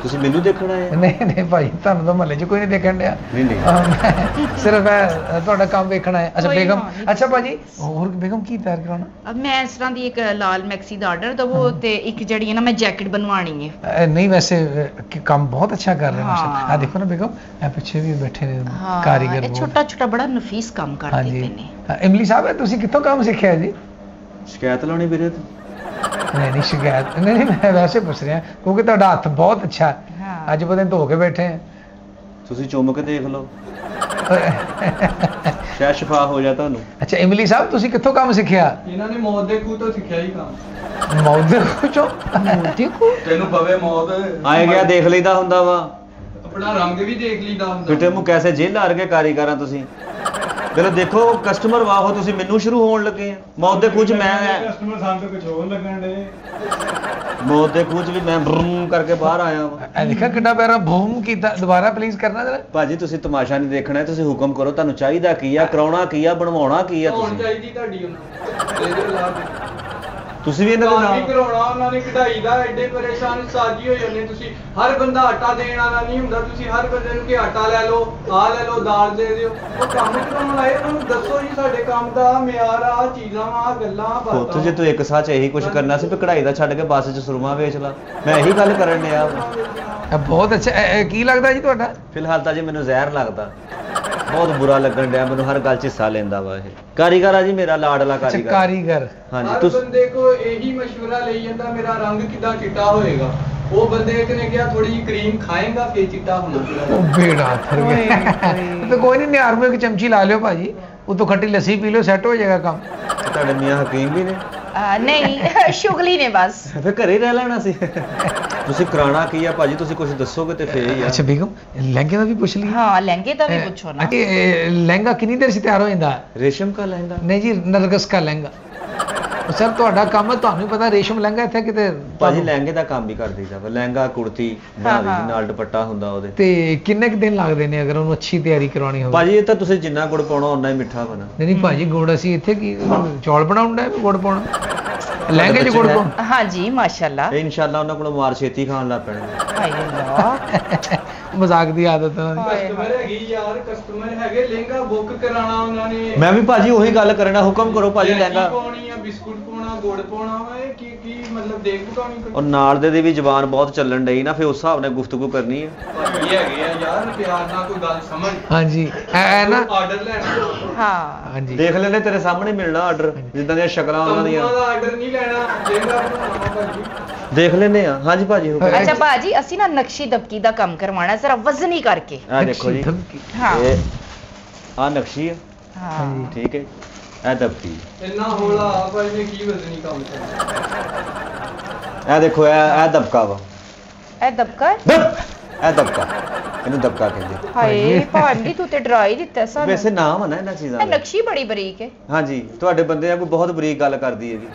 ਤੁਸੀਂ ਮੈਨੂੰ ਦੇਖਣ ਆਏ ਆ? ਨਹੀਂ ਨਹੀਂ ਭਾਜੀ, ਤੁਹਾਨੂੰ ਤਾਂ ਮਹੱਲੇ 'ਚ ਕੋਈ ਨਹੀਂ ਦੇਖਣ ਡਿਆ। ਨਹੀਂ ਨਹੀਂ ਮੈਂ ਸਿਰਫ ਤੁਹਾਡਾ ਕੰਮ ਵੇਖਣਾ ਹੈ। ਅੱਛਾ ਕੋਈ ਬੇਗਮ, ਹਾਂ ਨਹੀਂ। ਅੱਛਾ ਭਾਜੀ ਹੋਰ ਬੇਗਮ ਕੀ ਤਿਆਰ ਕਰਾਉਣਾ? अब मैं इस तरह दी एक लाल मैक्सी ਦਾ ਆਰਡਰ ਦਵੋ ਤੇ ਇੱਕ ਜਿਹੜੀ ਹੈ ਨਾ ਮੈਂ ਜੈਕਟ ਬਣਵਾਣੀ ਹੈ। नहीं वैसे काम बहुत अच्छा कर रहे हैं माशाल्लाह। हाँ। देखो ना बेगम, पीछे भी बैठे ने ਹਾਂ कारीगर ਇਹ बहुत। ਛੋਟਾ ਛੋਟਾ ਬੜਾ ਨਫੀਸ ਕੰਮ हाँ ਕਰਦੇ जी ਪਏ ਨੇ। इमली साहब ਤੁਸੀਂ ਕਿੱਥੋਂ ਕੰਮ ਸਿੱਖਿਆ ਜੀ? ਸ਼ਿਕਾਇਤ ਲਾਉਣੀ ਵੀਰੇ ਤੂੰ? नहीं नहीं शिकायत नहीं नहीं, मैं वैसे पूछ रहा क्योंकि ਤੁਹਾਡਾ ਹੱਥ ਬਹੁਤ ਅੱਛਾ ਹੈ। ਹਾਂ ਅੱਜ ਪਤਾ ਨਹੀਂ ਧੋ ਕੇ ਬੈਠੇ हैं। ਤੁਸੀਂ ਚੁੰਮ ਕੇ ਦੇਖ ਲਓ, ਸ਼ਾਇਦ ਸ਼ਿਫਾ ਹੋ ਜਾ ਤੁਹਾਨੂੰ। ਅੱਛਾ ਇਮਲੀ ਸਾਹਿਬ ਤੁਸੀਂ ਕਿੱਥੋਂ ਕੰਮ ਸਿੱਖਿਆ? ਇਹਨਾਂ ਨੇ ਮੌਤ ਦੇ ਖੂਹ ਤੋਂ ਸਿੱਖਿਆ ਹੀ ਕੰਮ। ਮੌਤ ਦੇ ਖੁਚੋ ਦੇਖੋ। ਤੈਨੂੰ ਪਵੇ ਮੌਤ ਆਏ ਗਿਆ ਦੇਖ ਲਈਦਾ ਹੁੰਦਾ ਵਾ। ਆਪਣਾ ਰੰਗ ਵੀ ਦੇਖ ਲਈਦਾ ਹੁੰਦਾ। ਫਿੱਟੇ ਮੂੰਹ ਕੈਸੇ ਜੇਲ੍ਹ ਆ ਰਗੇ ਕਾਰੀਗਰਾਂ ਤੁਸੀਂ। ਚਲੋ ਦੇਖੋ ਕਸਟਮਰ ਵਾਹੋ ਤੁਸੀਂ ਮੈਨੂੰ ਸ਼ੁਰੂ ਹੋਣ ਲੱਗੇ ਆ। ਮੌਤ ਦੇ ਖੂਹ 'ਚ ਮੈਂ ਕਸਟਮਰ ਸਾਨੂੰ ਕੁਝ ਹੋਰ ਲੱਗਣ ਦੇ। ਮੌਤ ਦੇ ਖੂਹ 'ਚ ਵੀ ਮੈਂ ਬਰੂਮ ਕਰਕੇ ਬਾਹਰ ਆਇਆ ਵਾਂ। ਇਹ ਦੇਖਿਆ ਕਿੱਡਾ ਪਿਆਰਾ ਭੂਮ ਕੀਤਾ। ਦੁਬਾਰਾ ਪਲੀਜ਼ ਕਰਨਾ ਜਰਾ। ਭਾਜੀ ਤੁਸੀਂ ਤਮਾਸ਼ਾ ਨਹੀਂ ਦੇਖਣਾ, ਤੁਸੀਂ ਹੁਕਮ ਕਰੋ ਤੁਹਾਨੂੰ ਚਾਹੀਦਾ ਕੀ ਆ, ਕਰਾਉਣਾ ਕੀ ਆ, ਬਣਵਾਉਣਾ ਕੀ ਆ ਹੋਣ ਤੁਸੀਂ। ਚਾਹੀਦੀ ਤੁਹਾਡੀ ਉਹਨਾਂ ਦੇ ਲਾ ਤੁਸੀਂ ਵੀ ਇਹਨਾਂ ਦੇ ਕੰਮ ਵੀ ਨਾਲ ਕਰਾਉਣਾ ਉਹਨਾਂ ਨੇ, ਕਢਾਈ ਦਾ ਐਡੇ ਪਰੇਸ਼ਾਨ ਸਾਜੀ ਹੋ ਜਾਂਦੇ ਤੁਸੀਂ। ਹਰ ਬੰਦਾ ਆਟਾ ਦੇਣ ਵਾਲਾ ਨਹੀਂ ਹੁੰਦਾ। ਤੁਸੀਂ ਹਰ ਬੰਦੇ ਨੂੰ ਕਿ ਆਟਾ ਲੈ ਲਓ, ਆਹ ਲੈ ਲਓ, ਦਾਲ ਦੇ ਦਿਓ। ਉਹ ਕੰਮ ਕਰਾਉਣ ਆਏ ਉਹਨਾਂ ਨੂੰ ਦੱਸੋ ਜੀ ਸਾਡੇ ਕੰਮ ਦਾ ਮਿਆਰ ਆ, ਚੀਜ਼ਾਂ ਆ, ਗੱਲਾਂ ਪੁੱਤ ਬਾਤਾਂ। ਜੇ ਤੂੰ ਇੱਕ ਸਾਚ ਇਹੀ ਕੁਝ ਕਰਨਾ ਸੀ ਵੀ ਕਢਾਈ ਦਾ ਛੱਡ ਕੇ ਬੱਸ 'ਚ ਸੁਰਮਾ ਵੇਚ ਲਾ। ਮੈਂ ਇਹੀ ਗੱਲ ਕਰਨ ਡਿਆ ਵਾਂ। ਇਹ ਬਹੁਤ ਅੱਛਾ। ਇਹ ਕੀ ਲੱਗਦਾ ਜੀ ਤੁਹਾਡਾ? ਫਿਲਹਾਲ ਤਾਂ ਜੀ ਮੈਨੂੰ ਜ਼ਹਿਰ ਲੱਗਦਾ, ਬਹੁਤ ਬੁਰਾ ਲੱਗਣ ਡਿਆ ਮੈਨੂੰ। ਹਰ ਗੱਲ 'ਚ ਹਿੱਸਾ ਲੈਂਦਾ ਵਾ ਇਹ ਕਾਰੀਗਰ ਆ ਜੀ, ਮੇਰਾ ਲਾਡਲਾ ਅੱਛਾ ਕਾਰੀਗਰ। ਕਾਰੀਗਰ। ਹਾਂਜੀ ਹਰ ਤੁਸੀਂ ਬੰਦੇ ਕੋ ਇਹੀ ਮਸ਼ਵਰਾ ਲਈ ਜਾਂਦਾ ਮੇਰਾ ਰੰਗ ਕਿੱਦਾਂ ਚਿੱਟਾ ਹੋਏਗਾ। ਉਹ ਬੰਦੇ ਇੱਕ ਨੇ ਕਿਹਾ ਥੋੜੀ ਜਿਹੀ ਕਰੀਮ ਖਾਏਗਾ ਫੇਰ ਚਿੱਟਾ ਹੋਣਾ। ਉਹ ਬੇੜਾ ਥਰ ਗਿਆ। तो कोई नहीं, निहार में एक चमची ला लो भाजी, वो तो खट्टी लस्सी पी लो, सेट हो जाएगा काम। ਤੁਹਾਡੇ ਮੀਆਂ ਹਕੀਮ ਵੀ ਨੇ? ਨਹੀਂ ਸ਼ੁਗਲੀ ਨੇ ਬਸ। ਫਿਰ ਘਰੇ ਹੀ ਰਹਿ ਲੈਣਾ ਸੀ। ਤੁਸੀਂ ਕਰਾਉਣਾ ਕੀ ਆ ਭਾਜੀ, ਤੁਸੀਂ ਕੁਝ ਦੱਸੋਗੇ ਤੇ ਫੇਰ ਹੀ ਆ। अच्छा बेगम, लहंगे का भी पूछ लिया? ਹਾਂ ਲਹਿੰਗੇ ਦਾ ਵੀ ਪੁੱਛੋ ਨਾ। लहंगा कितनी देर से तैयार हो जाता है? ਰੇਸ਼ਮ ਕਾ ਲਹਿੰਗਾ? नहीं जी, नरगस का लहंगा। सर ਤੁਹਾਡਾ ਕੰਮ ਹੈ, ਤੁਹਾਨੂੰ ਪਤਾ ਰੇਸ਼ਮ ਲਹਿੰਗਾ ਇੱਥੇ ਕਿਤੇ। ਭਾਜੀ ਲਹਿੰਗੇ ਦਾ ਕੰਮ ਵੀ ਕਰ ਦਈਦਾ ਵਾ। ਲਹਿੰਗਾ ਕੁੜਤੀ ਬਣਾ ਦਈਦੀ, ਨਾਲ ਦੁਪੱਟਾ ਹੁੰਦਾ ਉਹਦੇ। ਤੇ ਕਿੰਨੇ ਕੁ ਦਿਨ ਲੱਗਦੇ ਨੇ ਅਗਰ ਉਹਨੂੰ ਅੱਛੀ ਤਿਆਰੀ ਕਰਵਾਉਣੀ ਹੋਵੇ? ਭਾਜੀ ਇਹ ਤਾਂ ਤੁਸੀਂ ਜਿੰਨਾ ਗੁੜ ਪਾਉਣਾ ਓਨਾ ਹੀ ਮਿੱਠਾ ਬਣਾ। ਨਹੀਂ ਨਹੀਂ ਭਾਜੀ, ਗੁੜ ਅਸੀਂ ਇੱਥੇ ਕੀ ਚੌਲ ਬਣਾਉਣ ਦਾ ਗੁੜ ਪਾਉਣਾ? ਲਹਿੰਗੇ 'ਚ ਗੁੜ ਪਾਉਣਾ? ਹਾਂਜੀ ਮਾਸ਼ਾਅੱਲਾ। ਇਹ ਇਨਸ਼ਾਅੱਲਾ ਉਹਨਾਂ ਕੋਲ ਮਾਰ ਛੇਤੀ ਖਾਣ ਲੱਗ ਪੈਣਗੇ। ਹਾਏ ਅੱਲਾ। ਮਜ਼ਾਕ ਦੀ ਆਦਤ ਹੈ ਉਹਨਾਂ ਦੀ। ਕਸਟਮਰ ਹੈਗੀ ਯਾਰ, ਕਸਟਮਰ ਹੈਗੇ। ਲਹਿੰਗਾ ਬੁੱਕ ਕਰਾਣਾ ਉਹਨਾਂ ਨੇ। ਮੈਂ ਵੀ ਭਾਜੀ ਉਹੀ ਗੱਲ ਕਰਨਾ, ਹੁਕਮ ਕਰੋ ਭਾਜੀ। ਇਲਾਇਚੀ ਲਹਿੰਗਾ ਪਾਉਣੀ ਆ, ਬਿਸਕੁਟ ਪਾਉਣਾ, ਗੁੜ ਪਾਉਣਾ ਵਾ। ਇਹ ਕੀ ਕੀ ਮਤਲਬ ਦੇਖ ਪਕਾਉਣੀ ਔਰ ਨਾਲ ਦੇ ਵੀ ਜ਼ਬਾਨ ਬਹੁਤ ਚੱਲਣ ਡਈ ਨਾ, ਫਿਰ ਉਸ ਹਿਸਾਬ ਨਾਲ ਗੁਫ਼ਤਗੂ ਕਰਨੀ ਹੈ। ਭਾਜੀ ਹੈਗੇ ਆ ਯਾਰ, ਪਿਆਰ ਨਾਲ ਕੋਈ ਗੱਲ ਸਮਝ। ਹਾਂਜੀ ਐ ਨਾ। ਆਰਡਰ ਲੈਣਾ। ਹਾਂ ਹਾਂਜੀ ਦੇਖ ਲੈਣੇ ਤੇਰੇ ਸਾਹਮਣੇ ਮਿਲਣਾ ਆਰਡਰ, ਜਿੱਦਾਂ ਦੀਆਂ ਸ਼ਕਲਾਂ ਉਹਨਾਂ ਦੀਆਂ। ਤੰਬੂਆਂ ਦਾ ਆਰਡਰ ਨਹੀਂ ਲੈਣਾ, ਲਹਿੰਗਾ ਬਣਾਉਣਾ ਭਾਜੀ। ਦੇਖ ਲੈਨੇ ਆ। ਹਾਂਜੀ ਭਾਜੀ ਹੁਕਮ। ਅੱਛਾ ਬਾਜੀ ਅਸੀਂ ਨਾ ਨਕਸ਼ੀ ਦਬਕੀ ਦਾ ਕੰਮ ਕਰਵਾਉਣਾ ਜ਼ਰਾ ਵਜ਼ਨੀ ਕਰਕੇ। ਆ ਦੇਖੋ ਜੀ, ਹਾਂ ਇਹ ਆ ਨਕਸ਼ੀ ਆ, ਹਾਂ ਠੀਕ ਹੈ। ਇਹ ਦਬਕੀ, ਇੰਨਾ ਹੌਲਾ ਆ ਭਾਈ ਨੇ ਕੀ ਵਜ਼ਨੀ ਕੰਮ ਕਰਨਾ। ਇਹ ਦੇਖੋ ਇਹ ਦਬਕਾ ਵਾ। ਇਹ ਦਬਕਾ ਹੈ? ਇਹ ਦਬਕਾ, ਇਹਨੂੰ ਦਬਕਾ ਕਹਿੰਦੇ। ਹਾਏ ਭਾਂਜੀ ਤੂੰ ਤੇ ਡਰਾ ਹੀ ਦਿੱਤਾ ਸਾਨੂੰ। ਵੈਸੇ ਨਾਮ ਆ ਨਾ ਇਹਨਾਂ ਚੀਜ਼ਾਂ ਇਹ ਦਾ। ਨਕਸ਼ੀ ਬੜੀ ਬਰੀਕ ਹੈ। ਹਾਂਜੀ ਤੁਹਾਡੇ ਬੰਦੇ ਆ ਕੋਈ ਬਹੁਤ ਬਰੀਕ ਗੱਲ ਕਰਦੀ ਹੈ ਜੀ।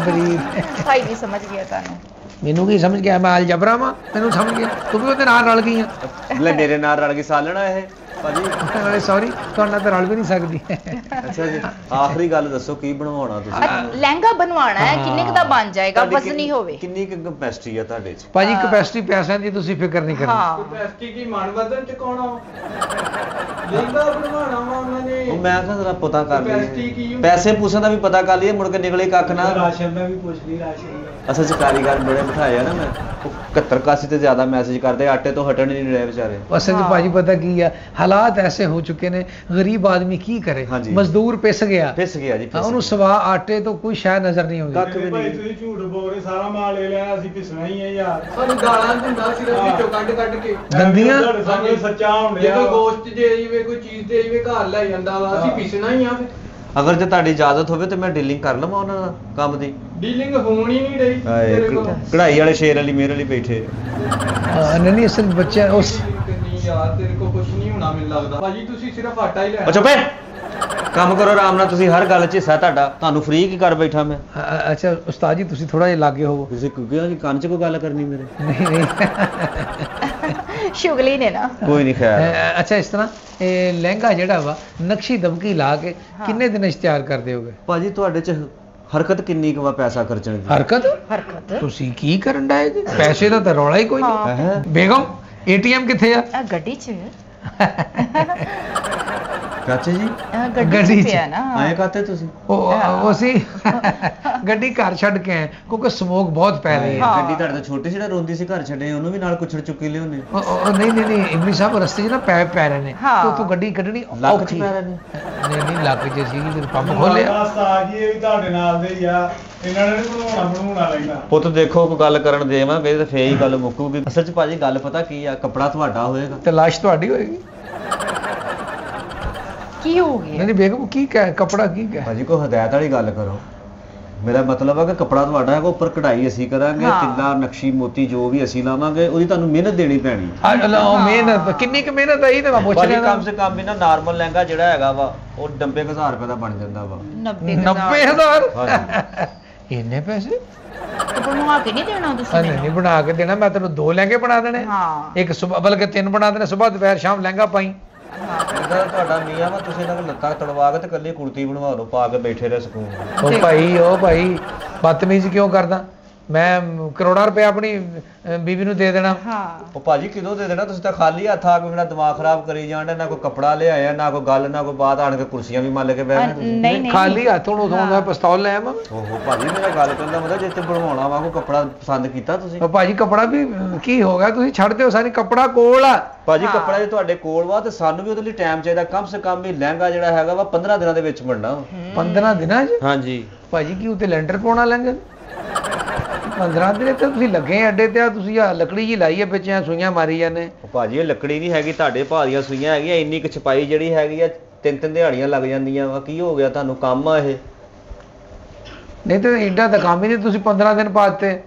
ਬਰੀਕ। ਭਾਈ ਨਹੀਂ ਸਮਝ ਗਿਆ ਤੁਹਾਨੂੰ। ਮੈਨੂੰ ਕੀ ਸਮਝ ਗਿਆ? ਮੈਂ ਅਲਜਬਰਾ ਵਾਂ, ਤੈਨੂੰ ਸਮਝ ਗਿਆ? ਤੂੰ ਵੀ ਉਹਦੇ ਨਾਲ ਰਲ ਗਈ ਆ। ਲੈ ਮੇਰੇ ਨਾਲ ਰਲ ਕੇ ਸਾਲਣਾ ਇਹ ਭਾਜੀ। ਨਾਲੇ ਸੌਰੀ, ਤੁਹਾਡੇ ਨਾਲ ਤਾਂ ਰਲ ਵੀ ਨਹੀਂ ਸਕਦੀ। ਅੱਛਾ ਜੀ, ਆਖਰੀ ਗੱਲ ਦੱਸੋ ਕੀ ਬਣਵਾਉਣਾ ਤੁਸੀਂ? ਲਹਿੰਗਾ ਬਣਵਾਉਣਾ ਹੈ, ਕਿੰਨੇ ਕੁ ਦਾ ਬਣ ਜਾਏਗਾ? ਤੁਹਾਡੀ ਵਜ਼ਨੀ ਹੋਵੇ। ਕਿੰਨੀ ਕੁ ਕਪੈਸਿਟੀ ਆ ਤੁਹਾਡੇ 'ਚ? ਭਾਜੀ ਕਪੈਸਿਟੀ ਪੈਸਿਆਂ ਦੀ ਤੁਸੀਂ ਫਿਕਰ ਨਹੀਂ ਕਰਨੀ। ਹਾਂ ਕਪੈਸਿਟੀ ਕੀ ਮਨ ਵਧਨ ਚਕਾਉਣਾ ਵਾ। ਲਹਿੰਗਾ ਬਣਵਾਉਣਾ ਵਾ ਉਹਨਾਂ ਨੇ। ਉਹ ਮੈਂ ਕਿਹਾ ਜ਼ਰਾ ਪਤਾ ਕਰ Capacity ਕੀ ਲਈਏ, ਹੁੰਦੀ? ਪੈਸੇ ਪੂਸਿਆਂ ਦਾ ਵੀ ਪਤਾ ਕਰ ਲਈਏ, ਮੁੜ ਕੇ ਨਿਕਲੇ ਕੱਖ ਨਾ। ਰਾਸ਼ਨ ਦਾ ਵੀ ਪੁੱਛ ਲਈ, ਰਾਸ਼ਨ ਦਾ। ਅਸਲ 'ਚ ਕਾਰੀਗਰ ਬੜੇ ਬਿਠਾਏ ਆ ਨਾ ਮੈਂ, ਉਹ 71 81 ਤੇ ਜ਼ਿਆਦਾ ਮੈਸੇਜ ਕਰਦੇ, ਆਟੇ ਤੋਂ ਹਟਣ ਹੀ ਨਹੀਂ ਰਹੇ ਵਿਚਾਰੇ। ਅਸਲ 'ਚ ਭਾਜੀ ਪਤਾ ਕੀ ਆ, ਹਾਲਾਤ ਐਸੇ ਹੋ ਚੁੱਕੇ ਨੇ, ਗਰੀਬ ਆਦਮੀ ਕੀ ਕਰੇ? ਹਾਂਜੀ। ਮਜ਼ਦੂਰ ਪਿਸ ਗਿਆ। ਪਿਸ ਗਿਆ ਜੀ, ਪਿਸ ਉਹਨੂੰ ਗਿਆ। ਸਵਾ ਆਟੇ ਤੋਂ ਕੋਈ ਸ਼ਾਇਦ ਨਜ਼ਰ ਨਹੀਂ ਆਉਂਦੀ। ਕੱਖ ਵੀ ਭਾਈ ਨਹੀਂ। ਤੁਸੀਂ ਝੂਠ ਬੋਲ ਰਹੇ, ਸਾਰਾ ਮਾਲ ਲੈ ਲਿਆ, ਅਸੀਂ ਪਿਸਣਾ ਹੀ ਹੈ ਯਾਰ। ਸਾਨੂੰ ਗਾਲਾਂ ਦਿੰਦਾ ਸਿਰਫ ਵਿੱਚੋਂ ਕੱਢ ਕੱਢ ਕੇ। ਦੰਦੀਆਂ? ਤੁਹਾਡੇ ਸਾਹਮਣੇ ਸੱਚਾ ਹੋਣ ਜੇ ਡਿਆ ਕੋਈ ਵਾ। ਗੋਸ਼ਤ ਦੇ ਆਈਵੇ, ਕੋਈ ਚੀਜ਼ ਦੇ ਆਈਵੇ, ਘਰ ਲੈ ਜਾਂਦਾ ਵਾ। ਅਸੀਂ ਪਿਸਣਾ ਹੀ ਆ ਫਿਰ। ਅਗਰ ਜੇ ਤੁਹਾਡੀ ਇਜਾਜ਼ਤ ਹੋਵੇ ਤੇ ਮੈਂ ਡੀਲਿੰਗ ਕਰ ਲਵਾਂ ਉਹਨਾਂ ਨਾਲ ਕੰਮ ਦੀ। ਡੀਲਿੰਗ ਹੋਣ ਹੀ ਨਹੀਂ ਰਹੀ ਤੇਰੇ ਕੋਲ। ਕਢਾਈ ਵਾਲੇ ਸ਼ੇਰ ਵਾਲੀ ਮੇਰੇ ਵਾਲੀ ਬੈਠੇ। ਨਹੀਂ ਅਸਲ ਬੱਚਾ ਉਸ ਨਹੀਂ ਯਾਰ, ਤੇਰੇ ਕੋਲ ਕੁਝ ਨਹੀਂ ਹੋਣਾ ਮੈਨੂੰ ਲੱਗਦਾ। ਭਾਜੀ ਤੁਸੀਂ ਸਿਰਫ ਆਟਾ ਹੀ ਲੈਣਾ। ਅੱਛਾ ਬੇ ਕੰਮ ਕਰੋ ਆਰਾਮ ਨਾਲ, ਤੁਸੀਂ ਹਰ ਗੱਲ 'ਚ ਹਿੱਸਾ ਤੁਹਾਡਾ। ਤੁਹਾਨੂੰ ਫ੍ਰੀ ਕੀ ਕਰ ਬੈਠਾ ਮੈਂ? ਅੱਛਾ ਉਸਤਾਦ ਜੀ ਤੁਸੀਂ ਥੋੜਾ ਜਿਹਾ ਲਾਗੇ ਹੋਵੋ। ਤੁਸੀਂ ਕਿਉਂਕਿ ਕੰਨ 'ਚ ਕੋਈ ਗੱਲ ਕਰਨੀ ਮੇਰੇ? ਨਹੀਂ ਨਹੀਂ ਸ਼ੁਗਲੀ ਨੇ ਨਾ। ਕੋਈ ਨਹੀਂ ਖੈਰ। ਅੱਛਾ ਇਸ ਤਰ੍ਹਾਂ ਇਹ ਲਹਿੰਗਾ ਜਿਹੜਾ ਵਾ ਨਕਸ਼ੀ ਦਬਕੀ ਲਾ ਕੇ ਕਿੰਨੇ ਦਿਨਾਂ 'ਚ ਤਿਆਰ ਕਰ ਦਿਓਗੇ? ਭਾਜੀ ਤੁਹਾਡੇ 'ਚ ਹਰਕਤ ਕਿੰਨੀ ਕੁ ਵਾ ਪੈਸਾ ਖਰਚਣ ਦੀ? ਹਰਕਤ ਤੁਸੀਂ ਕੀ ਕਰਨ ਡਾਏ ਜੀ? ਪੈਸੇ ਦਾ ਤਾਂ ਰੌਲਾ ਹੀ ਕੋਈ ਨਹੀਂ। ਹੈਂ? ਬੇਗਮ ATM ਕਿੱਥੇ ਆ? ਆ ਗੱਡੀ 'ਚ ਚਾਚੇ ਜੀ ਗੱਡੀ ਗੱਡੀ 'ਚ। 'ਚ ਪਿਆ ਨਾ ਆਏ ਕਾਤੇ ਤੁਸੀਂ? ਉਹ ਅਸੀਂ ਗੱਡੀ ਘਰ ਛੱਡ ਕੇ ਆਏ ਕਿਉਂਕਿ ਸਮੋਕ ਬਹੁਤ ਪੈ ਰਹੀ ਹੈ। ਹਾਂ। ਗੱਡੀ ਤੁਹਾਡੇ ਤੋਂ ਛੋਟੀ ਸੀ ਜਿਹੜਾ ਰੋਂਦੀ ਸੀ ਘਰ ਛੱਡੇ ਉਹਨੂੰ ਵੀ ਨਾਲ ਕੁਛੜ ਚੁੱਕੀ ਲਿਆਉਂਦੇ। ਨਹੀਂ ਇਮਲੀ ਸਾਹਿਬ ਰਸਤੇ 'ਚ ਨਾ ਪੈਪ ਪੈ ਰਹੇ ਨੇ ਹਾਂ। ਤੇ ਉੱਥੋਂ ਗੱਡੀ ਕੱਢਣੀ ਲੱਕ 'ਚ ਔਖੀ। ਪੈ ਰਹੇ ਨੇ? ਨਹੀਂ ਲੱਕ 'ਚ ਸੀਗੀ ਫਿਰ ਪੰਪ ਖੋਲਿਆ। ਉਸਤਾਦ ਜੀ ਇਹ ਵੀ ਤੁਹਾਡੇ ਨਾਲ ਦੇ ਹੀ ਆ, ਇਹਨਾਂ ਨੇ ਨੀ ਬਣਾਉਣਾ ਲੈਂਦਾ। ਪੁੱਤ ਦੇਖੋ ਕੋਈ ਗੱਲ ਕਰਨ ਦੇਵਾਂਗੇ ਤੇ ਫੇਰ ਹੀ ਗੱਲ ਮੁੱਕੂਗੀ। ਅਸਲ 'ਚ ਭਾਜੀ ਗੱਲ ਪਤਾ ਕੀ ਆ, ਕੱਪੜਾ ਤੁਹਾਡਾ ਹੋਏਗਾ। ਤੇ ਲਾਸ਼ ਤੁਹਾਡੀ ਹੋਏਗੀ। ਕੀ ਹੋ ਗਿਆ? ਨਹੀਂ ਬੇਗਮ ਕੀ ਕਹਿ ਕੱਪੜਾ ਕੀ ਕਹਿ? ਭਾਜੀ ਕੋਈ ਹਦਾਇਤ ਵਾਲੀ ਗੱਲ ਕਰੋ। ਮੇਰਾ ਮਤਲਬ ਆ ਕਿ ਕੱਪੜਾ ਤੁਹਾਡਾ ਹੈਗਾ, ਉੱਪਰ ਕਢਾਈ ਅਸੀਂ ਕਰਾਂਗੇ, ਹਾਂ। ਤਿੱਲਾ ਨਕਸ਼ੀ ਮੋਤੀ ਜੋ ਵੀ ਅਸੀਂ ਲਾਵਾਂਗੇ ਉਹਦੀ ਤੁਹਾਨੂੰ ਮਿਹਨਤ ਦੇਣੀ ਪੈਣੀ। ਉਹ ਮਿਹਨਤ ਕਿੰਨੀ ਕੁ ਮਿਹਨਤ ਆਈ ਤੇ ਮੈਂ ਪੁੱਛ ਭਾਜੀ ਰਿਹਾ ਕਮ ਸੇ ਕਮ ਵੀ ਨਾ ਨਾਰਮਲ ਲਹਿੰਗਾ ਜਿਹੜਾ ਹੈਗਾ ਵਾ ਉਹ 90,000 ਰੁਪਏ ਦਾ ਬਣ ਜਾਂਦਾ ਵਾ। 90,000 ਹਾਂਜੀ। ਇੰਨੇ ਪੈਸੇ? ਤੇ ਬਣਵਾ ਕੇ ਨਹੀਂ ਦੇਣਾ ਤੁਸੀਂ ਨਹੀਂ ਮੈਨੂੰ? ਬਣਾ ਕੇ ਦੇਣਾ, ਮੈਂ ਤੈਨੂੰ 2 ਲਹਿੰਗੇ ਬਣਾ ਦੇਣੇ। ਹਾਂ। ਇੱਕ ਸੁਬਹ ਬਲਕਿ 3 ਬਣਾ ਦੇਣੇ, ਸਵੇਰ ਦੁਪਹਿਰ ਸ਼ਾਮ ਲਹਿੰਗਾ ਪਾਈ। ਇਹਦਾ ਤੁਹਾਡਾ ਮੀਆਂ ਵਾ, ਤੁਸੀਂ ਇਹਨਾਂ ਕੋਲ ਲੱਤਾਂ ਤੜਵਾ ਕੇ ਤੇ ਕੱਲੀ ਕੁੜਤੀ ਬਣਵਾ ਲਓ, ਪਾ ਕੇ ਬੈਠੇ ਰਹੇ ਸਕੂਨ ਨਾਲ। ਉਹ ਭਾਈ ਬਦਤਮੀਜ਼ੀ ਕਿਉਂ ਕਰਦਾ? ਮੈਂ ਕਰੋੜਾਂ ਰੁਪਏ ਆਪਣੀ ਬੀਵੀ ਨੂੰ ਦੇ ਦੇਣਾ। ਹਾਂ। ਉਹ ਭਾਜੀ ਕਿਦੋਂ ਦੇ ਦੇਣਾ? ਤੁਸੀਂ ਤਾਂ ਖਾਲੀ ਹੱਥ ਆ ਕੇ ਮੇਰਾ ਦਿਮਾਗ ਖਰਾਬ ਕਰੀ ਜਾਂਦੇ, ਨਾ ਕੋਈ ਕੱਪੜਾ ਲਿਆਇਆ, ਨਾ ਕੋਈ ਗੱਲ, ਨਾ ਕੋਈ ਬਾਤ, ਆਣ ਕੇ ਕੁਰਸੀਆਂ ਵੀ ਮੱਲ ਕੇ ਬਹਿ ਗਏ ਤੁਸੀਂ। ਨਹੀਂ ਖਾਲੀ ਹੱਥ ਹੁਣ ਉਦੋਂ ਮੈਂ ਪਿਸਤੌਲ ਲੈ ਆਵਾਂ। ਓਹੋ ਭਾਜੀ ਮੇਰਾ ਗੱਲ ਕਰਨ ਦਾ ਮਤਲਬ ਜੇ ਤੇ ਬਣਵਾਉਣਾ ਵਾ ਕੋਈ ਕੱਪੜਾ ਪਸੰਦ ਕੀਤਾ ਤੁਸੀਂ? ਉਹ ਭਾਜੀ ਕੱਪੜਾ ਵੀ ਕੀ ਹੋ ਗਿਆ? ਤੁਸੀਂ ਛੱਡ ਦਿਓ ਸਾਰੀ, ਕੱਪੜਾ ਕੋਲ ਆ। ਭਾਜੀ ਕੱਪੜਾ ਜੇ ਤੁਹਾਡੇ ਕੋਲ ਵਾ ਤੇ ਸਾਨੂੰ ਵੀ ਉਹਦੇ ਲਈ ਟਾਈਮ ਚਾਹੀਦਾ। ਕਮ ਸੇ ਕਮ ਵੀ ਲਹਿੰਗਾ ਜਿਹੜਾ ਹੈਗਾ ਵਾ 15 ਦਿਨਾਂ ਦੇ ਵਿੱਚ ਬਣਨਾ। 15 ਦਿਨਾਂ 'ਚ? ਹਾਂਜੀ ਭਾਜੀ ਕੀ ਉੱਤੇ ਲੈਂਟਰ ਪਾਉਣਾ ਲਹਿੰਗੇ? 15 ਦਿਨ ਤੇ ਤੁਸੀਂ ਲੱਗੇ ਅੱਡੇ ਤੇ ਆ, ਤੁਸੀਂ ਆ ਲੱਕੜੀ ਜੀ ਲਾਈ ਆ ਵਿੱਚ ਆ ਸੂਈਆਂ ਮਾਰੀ ਜਾਂਦੇ। ਉਹ ਭਾਜੀ ਇਹ ਲੱਕੜੀ ਨਹੀਂ ਹੈਗੀ, ਤੁਹਾਡੇ ਭਾਅ ਦੀਆਂ ਸੂਈਆਂ ਹੈਗੀਆਂ। ਇੰਨੀ ਕੁ ਛਪਾਈ ਜਿਹੜੀ ਹੈਗੀ ਆ 3-3 ਦਿਹਾੜੀਆਂ ਲੱਗ ਜਾਂਦੀਆਂ ਵਾ। ਕੀ ਹੋ ਗਿਆ ਤੁਹਾਨੂੰ? ਕੰਮ ਆ ਇਹ? ਨਹੀਂ ਤੇ ਏਡਾ ਤਾਂ ਕੰਮ ਹੀ ਨਹੀਂ, ਤੁਸੀਂ 15 ਦਿਨ ਪਾਤੇ।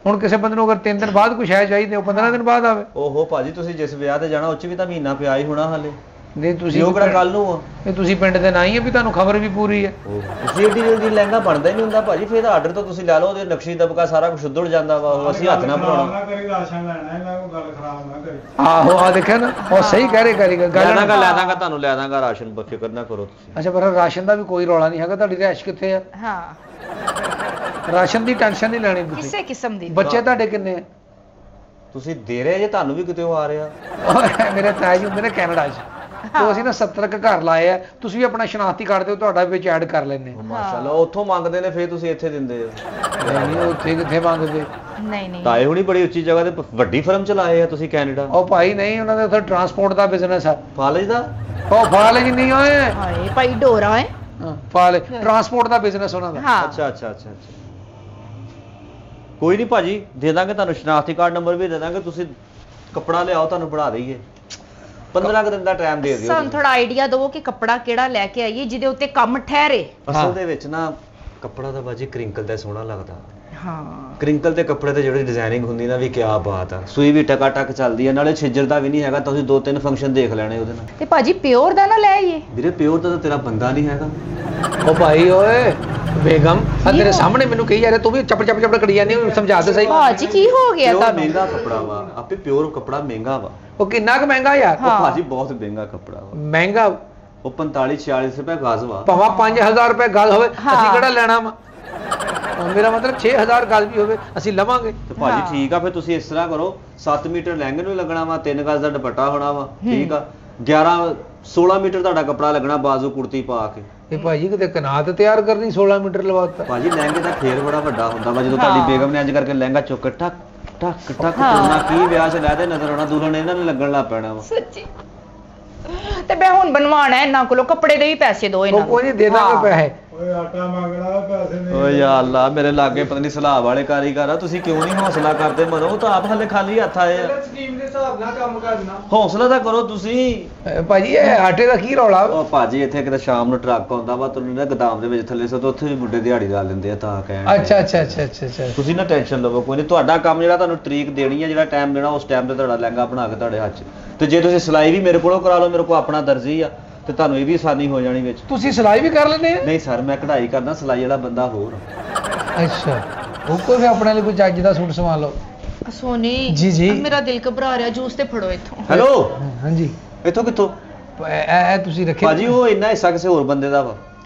ਹੁਣ ਕਿਸੇ ਬੰਦੇ ਨੂੰ ਅਗਰ 3 ਦਿਨ ਬਾਅਦ ਕੁਛ ਹੈ ਚਾਹੀਦੇ, ਉਹ 15 ਦਿਨ ਬਾਅਦ ਆਵੇ। ਓਹੋ ਭਾਜੀ ਤੁਸੀਂ ਜਿਸ ਵਿਆਹ ਤੇ ਜਾਣਾ ਉਹ 'ਚ ਵੀ ਤਾਂ ਮਹੀਨਾ ਪਿਆ ਹੀ ਹੋਣਾ ਹਾਲੇ। ਨਹੀਂ ਤੁਸੀਂ ਉਹ ਕਿਹੜਾ ਕੱਲ ਨੂੰ ਆ? ਇਹ ਤੁਸੀਂ ਪਿੰਡ ਦੇ ਨਾ ਹੀ ਆ ਵੀ ਤੁਹਾਨੂੰ ਖਬਰ ਵੀ ਪੂਰੀ ਹੈ। ਤੁਸੀਂ ਏਡੀ ਜਲਦੀ ਲਹਿੰਗਾ ਬਣਦਾ ਹੀ ਨਹੀਂ ਹੁੰਦਾ ਭਾਜੀ। ਫਿਰ ਆਰਡਰ ਤੋਂ ਤੁਸੀਂ ਲੈ ਲਓ, ਉਹਦੇ ਨਕਸ਼ੀ ਦਬਕਾ ਸਾਰਾ ਕੁਝ ਉਧੜ ਜਾਂਦਾ ਵਾ। ਉਹ ਅਸੀਂ ਹੱਥ ਨਾਲ ਖਰਾਬ ਬਣਾਉਣਾ। ਨਾ ਕਰੀ, ਰਾਸ਼ਨ ਲੈਣਾ ਇਹਨਾਂ ਕੋਲ, ਗੱਲ ਖਰਾਬ ਨਾ ਕਰੀ। ਆਹੋ ਆ ਦੇਖਿਆ ਨਾ, ਉਹ ਸਹੀ ਕਹਿ ਰਹੇ ਕਾਰੀਗਰ ਲੈ ਗੱਲ। ਦਾਂਗਾ ਤੁਹਾਨੂੰ ਲੈ ਦਾਂਗਾ ਰਾਸ਼ਨ, ਫਿਕਰ ਨਾ ਕਰੋ ਤੁਸੀਂ। ਅੱਛਾ ਪਰ ਰਾਸ਼ਨ ਦਾ ਵੀ ਕੋਈ ਰੌਲਾ ਨਹੀਂ ਹੈਗਾ। ਤੁਹਾਡੀ ਰਿਹਾਇਸ਼ ਕਿੱਥੇ ਆ? ਹਾਂ। ਰਾਸ਼ਨ ਦੀ ਟੈਨਸ਼ਨ ਨਹੀਂ ਲੈਣੀ ਤੁਸੀਂ। ਕਿਸੇ ਕਿਸਮ ਦੀ ਬੱਚੇ ਤੁਹਾਡੇ ਕਿੰਨੇ ਆ? ਤੁਸੀਂ ਦੇ ਰਹੇ ਜੇ, ਤੁਹਾਨੂੰ ਵੀ ਕਿਤੇ ਉਹ ਆ ਰਿਹਾ। ਉਹ ਮੇਰੇ ਤਾਏ ਜੀ ਹੁੰਦੇ ਨੇ ਕੈਨੇਡਾ 'ਚ, ਤੇ ਅਸੀਂ ਨਾ 70 ਕੁ ਘਰ ਲਾਏ ਆ। ਤੁਸੀਂ ਵੀ ਆਪਣਾ ਸ਼ਨਾਖਤੀ ਕਾਰਡ ਦਿਓ, ਤੁਹਾਡਾ ਵਿੱਚ ਐਡ ਕਰ ਲੈਣੇ। ਮਾਸ਼ਾਅੱਲਾ ਉੱਥੋਂ ਮੰਗਦੇ ਨੇ, ਫਿਰ ਤੁਸੀਂ ਇੱਥੇ ਦਿੰਦੇ ਹੋ। ਨਹੀਂ ਉੱਥੇ ਕਿੱਥੇ ਮੰਗਦੇ? ਨਹੀਂ ਤਾਏ ਹੁਣੀ ਬੜੀ ਉੱਚੀ ਜਗ੍ਹਾ ਤੇ ਵੱਡੀ ਫਰਮ ਚਲਾਏ ਆ ਤੁਸੀਂ ਕੈਨੇਡਾ। ਉਹ ਭਾਈ ਨਹੀਂ, ਉਹਨਾਂ ਦਾ ਉੱਥੇ ਟਰਾਂਸਪੋਰਟ ਦਾ ਬਿਜ਼ਨਸ ਆ। ਕਾਲਜ ਦਾ? ਉਹ ਫਾਲਜ ਨਹੀਂ ਓਏ, ਹਾਏ ਭਾਈ ਡੋਰਾ ਹੈ। ਫਾਲਜ ਟਰਾਂਸਪੋਰਟ ਦਾ ਬਿਜ਼ਨਸ ਉਹਨਾਂ ਦਾ। ਹਾਂ। ਅੱਛਾ ਕੋਈ ਨਹੀਂ ਭਾਜੀ, ਦੇ ਦਾਂਗੇ ਤੁਹਾਨੂੰ ਸ਼ਨਾਖਤੀ ਕਾਰਡ ਨੰਬਰ ਵੀ ਦੇ ਦਾਂਗੇ। ਤੁਸੀਂ ਕੱਪੜਾ ਲਿਆਓ, ਤੁਹਾਨੂੰ ਬਣਾ ਦਈਏ। 15 ਕੁ ਦਿਨ ਦਾ ਟਾਈਮ ਦੇ ਦਿਓ। ਸਾਨੂੰ ਥੋੜਾ ਆਈਡੀਆ ਦਿਓ ਕਿ ਕੱਪੜਾ ਕਿਹੜਾ ਲੈ ਕੇ ਆਈਏ ਜਿਹਦੇ ਉੱਤੇ ਕੰਮ ਠਹਿਰੇ। ਅਸਲ ਦੇ ਵਿੱਚ ਨਾ ਕੱਪੜਾ ਤਾਂ ਬਾਜੀ ਕ੍ਰਿੰਕਲ ਦਾ ਸੋਹਣਾ ਲੱਗਦਾ। ਹਾਂ। ਕ੍ਰਿੰਕਲ ਦੇ ਕੱਪੜੇ ਤੇ ਜਿਹੜੀ ਡਿਜ਼ਾਈਨਿੰਗ ਹੁੰਦੀ ਨਾ ਵੀ ਕਿਆ ਬਾਤ ਆ। ਸੂਈ ਵੀ ਟਕਾ ਟਕ ਚੱਲਦੀ ਆ, ਨਾਲੇ ਛਿੱਜਰਦਾ ਵੀ ਨਹੀਂ ਹੈਗਾ। ਤੁਸੀਂ 2-3 ਫੰਕਸ਼ਨ ਦੇਖ ਲੈਣੇ ਉਹਦੇ ਨਾਲ। ਤੇ ਭਾਜੀ ਪਿਓਰ ਦਾ ਨਾ ਲੈ ਆਈਏ। ਵੀਰੇ ਪਿਓਰ ਦਾ ਤਾਂ ਤੇਰਾ ਬੰਦਾ ਨਹੀਂ ਹੈਗਾ। ਉਹ ਭਾਈ ਓਏ ਬੇਗਮ ਆ ਤੇਰੇ ਸਾਹਮਣੇ ਮੈਨੂੰ ਕਹੀ ਜਾ ਰਿਹਾ, ਤੂੰ ਵੀ ਚੱਪ ਕੜੀ ਜਾਂਦੀ, ਸਮਝਾ ਦੇ ਸਹੀ। ਭਾਜੀ ਕੀ ਹੋ ਗਿਆ ਪਿਓਰ ਤੁਹਾਨੂੰ? ਮਹਿੰਗਾ ਕੱਪੜਾ ਵਾ, ਆਪੇ ਪਿਓਰ ਕੱਪੜਾ ਮਹਿੰਗਾ ਵਾ। ਉਹ ਕਿੰਨਾ ਕੁ ਮਹਿੰਗਾ ਯਾਰ? ਉਹ ਭਾਜੀ ਬਹੁਤ ਮਹਿੰਗਾ ਕੱਪੜਾ ਵਾ। ਮਹਿੰਗਾ ਉਹ 45-46 ਰੁਪਏ ਗਜ਼ ਵਾ। ਭਾਵੇਂ 5000 ਰੁਪਏ ਗੱਲ ਹੋਵੇ, ਅਸੀਂ ਕਿਹੜਾ ਲੈਣਾ ਵਾ? ਮੇਰਾ ਮਤਲਬ 6000 ਗੱਲ ਵੀ ਹੋਵੇ ਅਸੀਂ ਲਵਾਂਗੇ। ਤੇ ਭਾਜੀ ਠੀਕ ਆ, ਫਿਰ ਤੁਸੀਂ ਇਸ ਤਰ੍ਹਾਂ ਕਰੋ, 7 ਮੀਟਰ ਲਹਿੰਗੇ ਨੂੰ ਲੱਗਣਾ ਵਾ, 3 ਗਜ਼ ਦਾ ਦੁਪੱਟਾ ਹੋਣਾ ਵਾ, ਠੀਕ ਆ। 16 ਮੀਟਰ ਤੁਹਾਡਾ ਕੱਪੜਾ ਲੱਗਣਾ, ਬਾਜ਼ੂ ਕੁੜਤੀ ਪਾ ਕੇ। ਇਹ ਭਾਜੀ ਕਿਤੇ ਕਨਾਤ ਤਿਆਰ ਕਰਨੀ 16 ਮੀਟਰ ਲਵਾਤਾ। ਭਾਜੀ ਲਹਿੰਗੇ ਦਾ ਫੇਰ ਬੜਾ ਵੱਡਾ ਹੁੰਦਾ ਵਾ। ਜਦੋਂ ਤੁਹਾਡੀ ਬੇਗਮ ਨੇ ਅੱਜ ਕਰਕੇ ਲਹਿੰਗਾ ਚੁੱਕ ਕੇ ਟਕ ਟਕ ਟਕ ਤੋੜਨਾ, ਕੀ ਵਿਆਹ 'ਚ ਲੈ ਦੇ ਨਜ਼ਰ ਆਉਣਾ, ਦੁਲਹਨ ਇਹਨਾਂ ਨੂੰ ਲੱਗਣ ਲੱਗ ਪੈਣਾ ਵਾ। ਸੱਚੀ। ਤੇ ਮੈਂ ਹੁਣ ਬਣਵਾਣਾ ਇਹਨਾਂ ਕੋਲੋਂ ਕੱਪੜੇ ਦੇ ਵੀ ਪੈਸੇ ਦਿਓ ਇਹਨਾਂ ਨੂੰ। ਕੋਈ ਨਹੀਂ ਦੇ ਦਾਂਗੇ ਪੈਸੇ। ਓਏ ਆਟਾ ਮੰਗਣਾ, ਪੈਸੇ ਨਹੀਂ। ਓਏ ਯਾ ਅੱਲਾ, ਮੇਰੇ ਲਾਗੇ ਪਤਾ ਨਹੀਂ ਸਲਾਹ ਵਾਲੇ ਕਾਰੀਗਰ ਆ। ਤੁਸੀਂ ਕਿਉਂ ਨਹੀਂ ਹੌਸਲਾ ਕਰਦੇ? ਮਨੋ ਉਹ ਤਾਂ ਆਪ ਹਲੇ ਖਾਲੀ ਹੱਥ ਆਏ ਆ। ਸਕੀਮ ਦੇ ਹਿਸਾਬ ਨਾਲ ਕੰਮ ਕਰਨਾ। ਹੌਸਲਾ ਤਾਂ ਕਰੋ ਤੁਸੀਂ। ਭਾਜੀ ਇਹ ਆਟੇ ਦਾ ਕੀ ਰੌਲਾ? ਉਹ ਭਾਜੀ ਇੱਥੇ ਕਿਤੇ ਸ਼ਾਮ ਨੂੰ ਟਰੱਕ ਆਉਂਦਾ ਵਾ, ਤੁਹਾਨੂੰ ਨਾ ਗਦਾਮ ਦੇ ਵਿੱਚ ਥੱਲੇ ਸੋ ਤੇ ਉੱਥੇ ਵੀ ਮੁੰਡੇ ਦਿਹਾੜੀ ਲਾ ਲੈਂਦੇ ਆ, ਤਾਂ ਕਹਿਣ ਡਏ। ਅੱਛਾ। ਤੁਸੀਂ ਨਾ ਟੈਨਸ਼ਨ ਲਵੋ, ਕੋਈ ਨਹੀਂ। ਤੁਹਾਡਾ ਕੰਮ ਜਿਹੜਾ ਤੁਹਾਨੂੰ ਤਰੀਕ ਦੇਣੀ ਹੈ, ਜਿਹੜਾ ਟਾਈਮ ਦੇਣਾ, ਉਸ ਟਾਈਮ ਤੇ ਤੁਹਾਡਾ ਲਹਿੰਗਾ ਬਣਾ ਕੇ ਤੁਹਾਡੇ ਹੱਥ 'ਚ। ਤੇ ਜੇ ਤੁਸੀਂ ਸਿਲਾਈ ਵੀ ਮੇਰੇ ਕੋਲੋਂ ਕਰਾ ਲਓ, ਮੇਰੇ ਕੋਲ ਆਪਣਾ ਦਰਜੀ ਆ, ਤੇ ਤੁਹਾਨੂੰ ਇਹ ਵੀ ਆਸਾਨੀ ਹੋ ਜਾਣੀ ਵਿੱਚ। ਤੁਸੀਂ ਸਿਲਾਈ ਵੀ ਕਰ ਲੈਂਦੇ ਆ? ਨਹੀਂ ਸਰ, ਮੈਂ ਕਢਾਈ ਕਰਦਾ, ਸਿਲਾਈ ਵਾਲਾ ਬੰਦਾ ਹੋਰ। ਅੱਛਾ ਉਹ ਕੋਈ ਫਿਰ ਆਪਣੇ ਲਈ ਕੋਈ ਚੱਜ ਦਾ ਸੂਟ ਸਵਾ ਲਓ। ਸੋਨੀ ਜੀ। ਮੇਰਾ ਦਿਲ ਘਬਰਾ ਰਿਹਾ, ਜੂਸ ਤੇ ਫੜੋ ਇੱਥੋਂ। ਹੈਲੋ, ਹਾਂਜੀ ਇੱਥੋਂ ਕਿੱਥੋਂ? ਇਹ ਤੁਸੀਂ ਰੱਖਿਆ ਭਾਜੀ ਉਹ ਇੰਨਾ ਹਿੱਸਾ ਕਿਸੇ ਹੋਰ ਬੰਦੇ ਦਾ ਵਾ।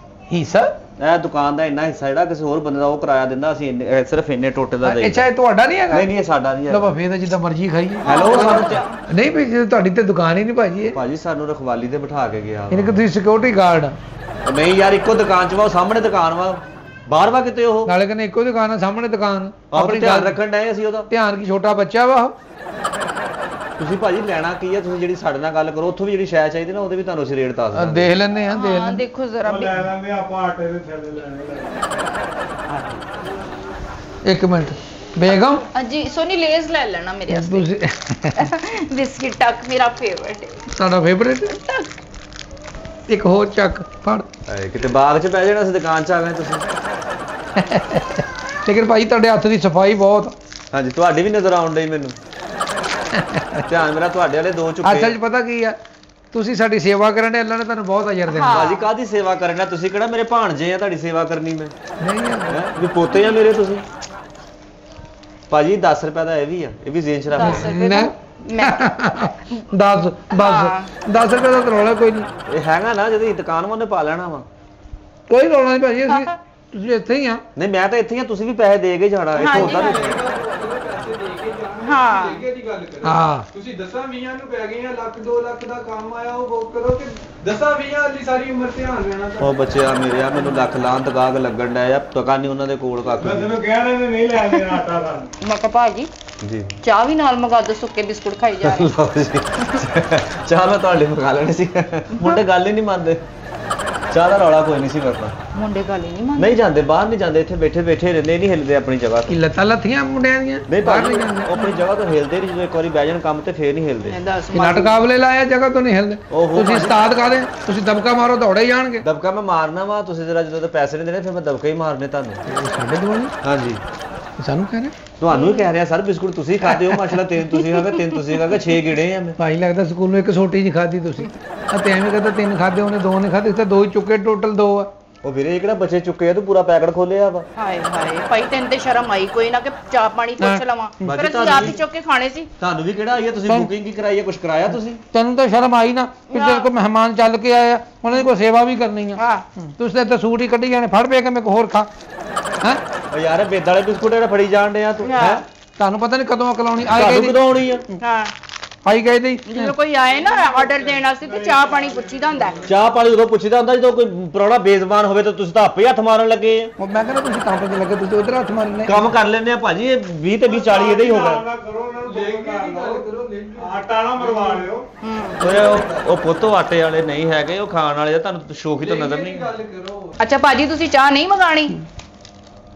ਹਿੱਸਾ? ਇਹ ਦੁਕਾਨ ਦਾ ਇੰਨਾ ਹਿੱਸਾ ਜਿਹੜਾ ਕਿਸੇ ਹੋਰ ਬੰਦੇ ਦਾ ਉਹ ਕਿਰਾਇਆ ਦਿੰਦਾ, ਅਸੀਂ ਸਿਰਫ ਇੰਨੇ ਟੋਟੇ ਦਾ ਦੇਈਦਾ। ਅੱਛਾ, ਇਹ ਤੁਹਾਡਾ ਨਹੀਂ ਹੈਗਾ? ਨਹੀਂ ਨਹੀਂ, ਇਹ ਸਾਡਾ ਨਹੀਂ ਲਓ ਹੈ। ਫੇਰ ਤਾਂ ਜਿੱਦਾਂ ਮਰਜ਼ੀ ਖਾਈਏ। ਹੈਲੋ, ਸਾਨੂੰ ਨਹੀਂ ਵੀ ਜੇ ਤੁਹਾਡੀ ਤੇ ਦੁਕਾਨ ਹੀ ਨਹੀਂ ਭਾਜੀ ਇਹ। ਭਾਜੀ ਸਾਨੂੰ ਰਖਵਾਲੀ ਤੇ ਬਿਠਾ ਕੇ ਗਿਆ ਇਹਨੇ ਕਿ ਤੁਸੀਂ ਸਿਕਿਉਰਿਟੀ ਗਾਰਡ ਆ। ਨਹੀਂ ਯਾਰ, ਇੱਕੋ ਦੁਕਾਨ 'ਚ ਵਾ, ਉਹ ਸਾਹਮਣੇ ਦੁਕਾਨ ਵਾ, ਬਾਹਰ ਵਾ ਕਿਤੇ ਉਹ। ਨਾਲੇ ਕਹਿੰਦੇ ਇੱਕੋ ਦੁਕਾਨ ਆ, ਸਾਹਮਣੇ ਦੁਕਾਨ। ਆਪਣੀ ਧਿਆਨ ਰੱਖਣ ਡਏ ਅਸੀਂ ਉਹਦਾ। ਧਿਆਨ ਕੀ, ਛੋਟਾ ਬੱਚਾ ਵਾ ਉਹ। ਤੁਸੀਂ ਭਾਜੀ ਲੈਣਾ ਕੀ ਆ? ਤੁਸੀਂ ਜਿਹੜੀ ਸਾਡੇ ਨਾਲ ਗੱਲ ਕਰੋ, ਉੱਥੋਂ ਵੀ ਜਿਹੜੀ ਸ਼ੈ ਚਾਹੀਦੀ ਨਾ ਉਹਦੇ ਵੀ ਤੁਹਾਨੂੰ ਅਸੀਂ ਰੇਟ ਦੱਸ ਦਾਂਗੇ। ਦੇਖ ਲੈਂਦੇ ਆ, ਦੇਖ ਹਾਂ ਲੈਂਦੇ। ਦੇਖੋ ਜ਼ਰਾ ਉਹ ਲੈ ਲੈਂਦੇ ਆਪਾਂ ਆਟੇ ਦੇ ਥੈਲੇ ਲੈਣੇ। ਇੱਕ ਮਿੰਟ ਬੇਗਮ, ਜੀ ਸੋਨੀ ਲੇਜ਼ ਲੈ ਲੈਣਾ ਮੇਰੇ ਵਾਸਤੇ। ਤੁਸੀਂ ਬਿਸਕਿਟ ਟੱਕ ਮੇਰਾ ਫੇਵਰਟ ਹੈ। ਸਾਡਾ ਫੇਵਰੇਟ। ਇੱਕ ਹੋਰ ਚੱਕ ਫੜ। ਕਿਤੇ ਬਾਗ 'ਚ ਪੈ ਜਾਣਾ, ਅਸੀਂ ਦੁਕਾਨ 'ਚ ਆ ਗਏ ਤੁਸੀਂ। ਲੇਕਿਨ ਭਾਈ ਤੁਹਾਡੇ ਹੱਥ ਦੀ ਸਫਾਈ ਬਹੁਤ। ਹਾਂਜੀ, ਤੁਹਾਡੀ ਵੀ ਨਜ਼ਰ ਆਉਣ ਡਈ ਮੈਨੂੰ। ਧਿਆਨ ਮੇਰਾ ਤੁਹਾਡੇ ਵਾਲੇ ਦੋ ਚੁੱਕੇ। ਅਸਲ 'ਚ ਪਤਾ ਕੀ ਆ, ਤੁਸੀਂ ਸਾਡੀ ਸੇਵਾ ਕਰਨ ਦੇ, ਅੱਲਾ ਨੇ ਤੁਹਾਨੂੰ ਬਹੁਤ ਅਜਰ ਦੇਣਾ। ਭਾਜੀ ਕਾਹਦੀ ਸੇਵਾ ਕਰਨਾ? ਤੁਸੀਂ ਕਿਹੜਾ ਮੇਰੇ ਭਾਣਜੇ ਆ ਤੁਹਾਡੀ ਸੇਵਾ ਕਰਨੀ ਮੈਂ? ਨਹੀਂ ਯਾਰ, ਹੈਂ? ਵੀ ਪੋਤੇ ਆ ਮੇਰੇ ਤੁਸੀਂ? ਭਾਜੀ 10 ਰੁਪਏ ਦਾ ਇਹ ਵੀ ਆ, ਇਹ ਵੀ ਜ਼ੇਨ ਸ਼ਰਾਬ 10 ਰੁਪਏ ਦਾ ਮੈਂ 10 ਬਸ 10 ਰੁਪਏ ਦਾ ਤਾਂ ਰੌਲਾ ਕੋਈ ਨਹੀਂ। ਇਹ ਹੈਗਾ ਨਾ, ਜਦੋਂ ਦੁਕਾਨ ਵਾਲੇ ਪਾ ਲੈਣਾ ਵਾ। ਕੋਈ ਰੌਲਾ ਨਹੀਂ ਭਾਜੀ, ਅਸੀਂ ਤੁਸੀਂ ਇੱਥੇ ਹੀ ਆ। ਨਹੀਂ ਮੈਂ ਤਾਂ ਇੱਥੇ ਹੀ ਆ, ਤੁਸੀਂ ਵੀ ਪੈਸੇ ਦੇ ਕੇ ਜਾਣਾ। ਇੱਥੇ ਹਾਂਜੀ, ਹੁੰਦਾ ਨਹੀਂ। ਹਾਂ। ਦੀ ਗੱਲ ਕਰੋ। ਹਾਂ। ਤੁਸੀਂ 10-20 ਨੂੰ ਪੈ ਗਏ ਆ, ਲੱਖ 2 ਲੱਖ ਦਾ ਕੰਮ ਆਇਆ ਉਹ ਬੁੱਕ ਕਰੋ ਕਿ 10-20 ਵਾਲੀ ਸਾਰੀ ਉਮਰ ਧਿਆਨ ਰਹਿਣਾ ਤਾਂ। ਉਹ ਬੱਚਿਆ ਮੇਰੇ ਆ, ਮੈਨੂੰ ਲੱਖ ਲਾਂਤ ਗਾਗ ਲੱਗਣ ਡਿਆ ਆ, ਪਤਾ ਨਹੀਂ ਉਹਨਾਂ ਦੇ ਕੋਲ ਕੱਖ ਮੈਂ ਨਹੀਂ। ਤੈਨੂੰ ਕਹਿ ਰਹੇ ਨਹੀਂ ਲੈ ਦੇਣਾ ਆਟਾ ਦਾ। ਮੈਂ ਕਿਹਾ ਭਾਜੀ ਜੀ ਚਾਹ ਵੀ ਨਾਲ ਮੰਗਾ ਦੋ, ਸੁੱਕੇ ਬਿਸਕੁਟ ਖਾਈ ਜਾ ਰਹੇ। ਲਓ ਜੀ। ਚਾਹ ਮੈਂ ਤੁਹਾਡੇ ਮੰਗਾ ਲੈਣੀ ਸੀ, ਮੁੰਡੇ ਗੱਲ ਹੀ ਨਹੀਂ ਮੰਨਦੇ। ਚਾਹ ਦਾ ਰੌਲਾ ਕੋਈ ਨਹੀਂ ਸੀ ਕਰਨਾ। ਮੁੰਡੇ ਗੱਲ ਹੀ ਨਹੀਂ ਮੰਨਦੇ। ਨਹੀਂ ਜਾਂਦੇ, ਬਾਹਰ ਨਹੀਂ ਜਾਂਦੇ, ਇੱਥੇ ਬੈਠੇ ਬੈਠੇ ਰਹਿੰਦੇ, ਨਹੀਂ ਹਿਲਦੇ ਆਪਣੀ ਜਗ੍ਹਾ ਕੀ ਤੋਂ। ਲੱਤਾਂ ਲੱਥੀਆਂ ਮੁੰਡਿਆਂ ਦੀਆਂ? ਨਹੀਂ ਬਾਹਰ ਭਾਜੀ, ਨਹੀਂ ਜਾਂਦੇ। ਉਹ ਆਪਣੀ ਜਗ੍ਹਾ ਤੋਂ ਹਿਲਦੇ ਨਹੀਂ, ਜਦੋਂ ਇੱਕ ਵਾਰੀ ਬਹਿ ਜਾਣ ਕੰਮ ਤੇ ਫੇਰ ਨਹੀਂ ਹਿਲਦੇ। ਇਹ ਦੱਸ ਕਿੰਨਾ ਟਕਾਬਲੇ ਲਾਇਆ, ਜਗ੍ਹਾ ਤੋਂ ਨਹੀਂ ਹਿਲਦੇ। ਓਹੋ ਤੁਸੀਂ ਭਾਜੀ। ਉਸਤਾਦ ਕਾਦੇ? ਤੁਸੀਂ ਦਬਕਾ ਮਾਰੋ ਦੌੜੇ ਜਾਣਗੇ। ਦਬਕਾ ਮੈਂ ਮਾਰਨਾ ਵਾ, ਤੁਸੀਂ ਜਰਾ ਜਦੋਂ ਪੈਸੇ ਨਹੀਂ ਦੇਣੇ ਫਿਰ ਮੈਂ ਦਬਕਾ ਹੀ ਮਾਰਨੇ ਤੁਹਾਨੂੰ। ਸਾਡੇ ਦਿਵਾਲੀ ਹਾਂਜੀ, ਸਾਨੂੰ ਕਹਿ ਰਹੇ ਤੁਹਾਨੂੰ ਹੀ ਕਹਿ ਰਿਹਾ ਸਰ, ਬਿਸਕੁਟ ਤੁਸੀਂ ਖਾਦੇ ਹੋ ਮਾਸ਼ਾਅੱਲਾ, 3 ਤੁਸੀਂ ਖਾਗੇ, 3 ਤੁਸੀਂ ਖਾਗੇ, 6 ਗਿੜੇ ਆ ਮੈਂ। ਭਾਈ ਲੱਗਦਾ ਸਕੂਲੋਂ ਇੱਕ ਛੋਟੀ ਜਿਹੀ ਖਾਦੀ ਤੁਸੀਂ। ਤੇ ਐਵੇਂ ਕਹਿੰਦਾ 3 ਖਾਦੇ, ਉਹਨੇ 2 ਨੇ ਖਾਦੇ, ਤੇ 2 ਹੀ ਚੁੱਕੇ, ਟੋਟਲ 2 ਆ। ਉਹ ਵੀਰੇ ਇਹ ਕਿਹੜਾ ਬੱਚੇ ਚੁੱਕੇ ਆ, ਤੂੰ ਪੂਰਾ ਪੈਕਟ ਖੋਲਿਆ ਵਾ। ਹਾਏ ਹਾਏ ਭਾਈ, ਤੈਨੂੰ ਤੇ ਸ਼ਰਮ ਆਈ ਕੋਈ ਨਾ ਕਿ ਚਾਹ ਪਾਣੀ ਪੁੱਛ ਲਵਾਂ, ਬਾਜੀ ਫਿਰ ਅਸੀਂ ਤੁਹਾਨੂੰ ਆਪ ਹੀ ਵੀ- ਚੁੱਕ ਕੇ ਖਾਣੇ ਸੀ। ਤੁਹਾਨੂੰ ਵੀ ਕਿਹੜਾ ਆਈ ਹੈ? ਤੁਸੀਂ ਬੁਕਿੰਗ ਕੀ ਕਰਾਈ ਹੈ? ਕੁਝ ਕਰਾਇਆ ਤੁਸੀਂ? ਤੈਨੂੰ ਤਾਂ ਸ਼ਰਮ ਆਈ ਨਾ ਕਿ ਤੇਰੇ ਕੋਲ ਮਹਿਮਾਨ ਚੱਲ ਕੇ ਆਏ ਆ, ਉਹਨਾਂ ਦੀ ਕੋਈ ਸੇਵਾ ਵੀ ਕਰਨੀ ਆ। ਹਾਂ ਤੁਸੀਂ ਤਾਂ ਸੂਟ ਹੀ ਕੱਢੀ ਜਾਣੇ, ਫੜ ਪਏ ਕਿ ਮੈਂ ਕੋਈ ਹੋਰ ਖਾ। ਹੈ ਉਹ ਯਾਰ ਬੇਦ ਵਾਲੇ ਬਿਸਕੁਟ ਜਿਹੜਾ ਫੜੀ ਜਾਣ ਡਿਆ ਤੂੰ। ਹਾਂ। ਹੈ ਤੁਹਾਨੂੰ ਪਤਾ ਨਹੀਂ ਕਦੋਂ ਅਕਲ ਆਉਣੀ। ਆਈ ਤੁਹਾਨੂੰ ਗਈ ਕਦੋਂ ਆਉਣੀ ਆ? ਹਾਂ, ਆਈ ਗਈ ਦੀ। ਜਦੋਂ ਕੋਈ ਆਏ ਨਾ ਆਰਡਰ ਦੇਣ ਵਾਸਤੇ ਤੇ ਚਾਹ ਪਾਣੀ ਪੁੱਛੀਦਾ ਹੁੰਦਾ ਹੈ। ਚਾਹ ਪਾਣੀ ਉਦੋਂ ਪੁੱਛਦਾ ਹੁੰਦਾ ਜਦੋਂ ਕੋਈ ਪ੍ਰਾਹੁਣਾ ਬੇਜ਼ਬਾਨ ਹੋਵੇ, ਤਾਂ ਤੁਸੀਂ ਤਾਂ ਆਪੇ ਹੱਥ ਮਾਰਨ ਲੱਗੇ ਆ। ਉਹ ਮੈਂ ਕਹਿੰਦਾ ਤੁਸੀਂ ਕੰਮ ਤੇ ਲੱਗੇ, ਤੁਸੀਂ ਉਧਰ ਹੱਥ ਮਾਰਨੇ। ਕੰਮ ਕਰ ਲੈਂਦੇ ਆ ਭਾਜੀ, ਇਹ 20 ਤੇ 20 40 ਇਹਦੇ ਹੀ ਹੋ ਨਾ ਗਏ। ਕਰੋ, ਉਹਨਾਂ ਨੂੰ ਲਹਿੰਗੇ ਦੇਖ ਦੀ ਗੱਲ ਕਰੋ, ਲਹਿੰਗੇ। ਆਟਾ ਨਾ ਮਰਵਾ ਲਿਓ। ਓਏ ਉਹ ਪੁੱਤੋ ਆਟੇ ਵਾਲੇ ਨਹੀਂ ਹੈਗੇ, ਉਹ ਖਾਣ ਵਾਲੇ ਆ, ਤੁਹਾਨੂੰ ਸ਼ੌਕ ਹੀ ਤਾਂ ਨਜ਼ਰ ਲਹਿੰਗੇ ਦੀ ਨਹੀਂ। ਗੱਲ ਕਰੋ। ਅੱਛਾ ਭਾਜੀ, ਤੁਸੀਂ ਚਾਹ ਨਹੀਂ ਮੰਗਾਣੀ?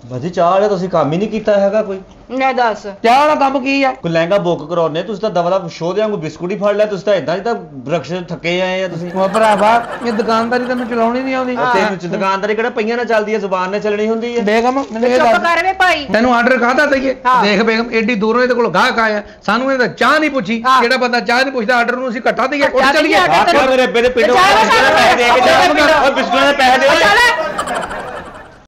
ਭਾਜੀ ਚਾਹ ਵਾਲੇ ਤੁਸੀਂ ਕੰਮ ਹੀ ਨਹੀਂ ਕੀਤਾ ਹੈਗਾ ਕੋਈ। ਲੈ ਦੱਸ। ਚਾਹ ਵਾਲਾ ਕੰਮ ਕੀ ਆ? ਕੋਈ ਲਹਿੰਗਾ ਬੁੱਕ ਕਰਾਉਣੇ, ਤੁਸੀਂ ਤਾਂ ਦਵਾ ਦਾ ਸ਼ੋਅ ਦੇ ਵਾਂਗੂ ਬਿਸਕੁਟ ਹੀ ਫੜ ਲਿਆ। ਤੁਸੀਂ ਤਾਂ ਇਦਾਂ ਜਿੱਦਾਂ ਬਰਕਸ਼ ਥੱਕੇ ਆਏ ਆ ਤੁਸੀਂ। ਉਹ ਭਰਾਵਾ, ਇਹ ਦੁਕਾਨਦਾਰੀ ਤੈਨੂੰ ਚਲਾਉਣੀ ਨਹੀਂ ਆਉਂਦੀ। ਤੇ ਦੁਕਾਨਦਾਰੀ ਕਿਹੜਾ ਪਈਆਂ ਨਾਲ ਚੱਲਦੀ ਹੈ, ਜ਼ੁਬਾਨ ਨਾਲ ਚੱਲਣੀ ਹੁੰਦੀ ਹੈ। ਬੇਗਮ ਮੈਨੂੰ ਇਹ ਚੁੱਪ ਦੱਸ, ਕਰ ਵੇ ਭਾਈ। ਤੈਨੂੰ ਆਰਡਰ ਕਾਹਦਾ ਦਈਏ? ਹਾਂ। ਦੇਖ ਬੇਗਮ, ਐਡੀ ਦੂਰੋਂ ਇਹਦੇ ਕੋਲ ਗਾਹਕ ਆਇਆ, ਸਾਨੂੰ ਇਹਦਾ ਚਾਹ ਨਹੀਂ ਪੁੱਛੀ। ਹਾਂ। ਜਿਹੜਾ ਬੰਦਾ ਚਾਹ ਨਹੀਂ ਪੁੱਛਦਾ, ਆਰਡਰ ਨੂੰ ਅਸੀਂ ਘੱਟਾ ਦਈਏ। ਉੱਠ ਘੱਟਾ ਚੱਲੀਏ। ਦਈਏ। ਆਖਿਆ ਮੇਰੇ ਪੈਸੇ ਪਿੰਡੋਂ ਚਾਹ ਵਾਲਾ ਪੈਸੇ ਦੇ ਕੇ ਜਾਓ। ਪਿੰਡੋਂ। ਉਹ ਬਿਸਕੁਟਾਂ ਦੇ ਪੈਸੇ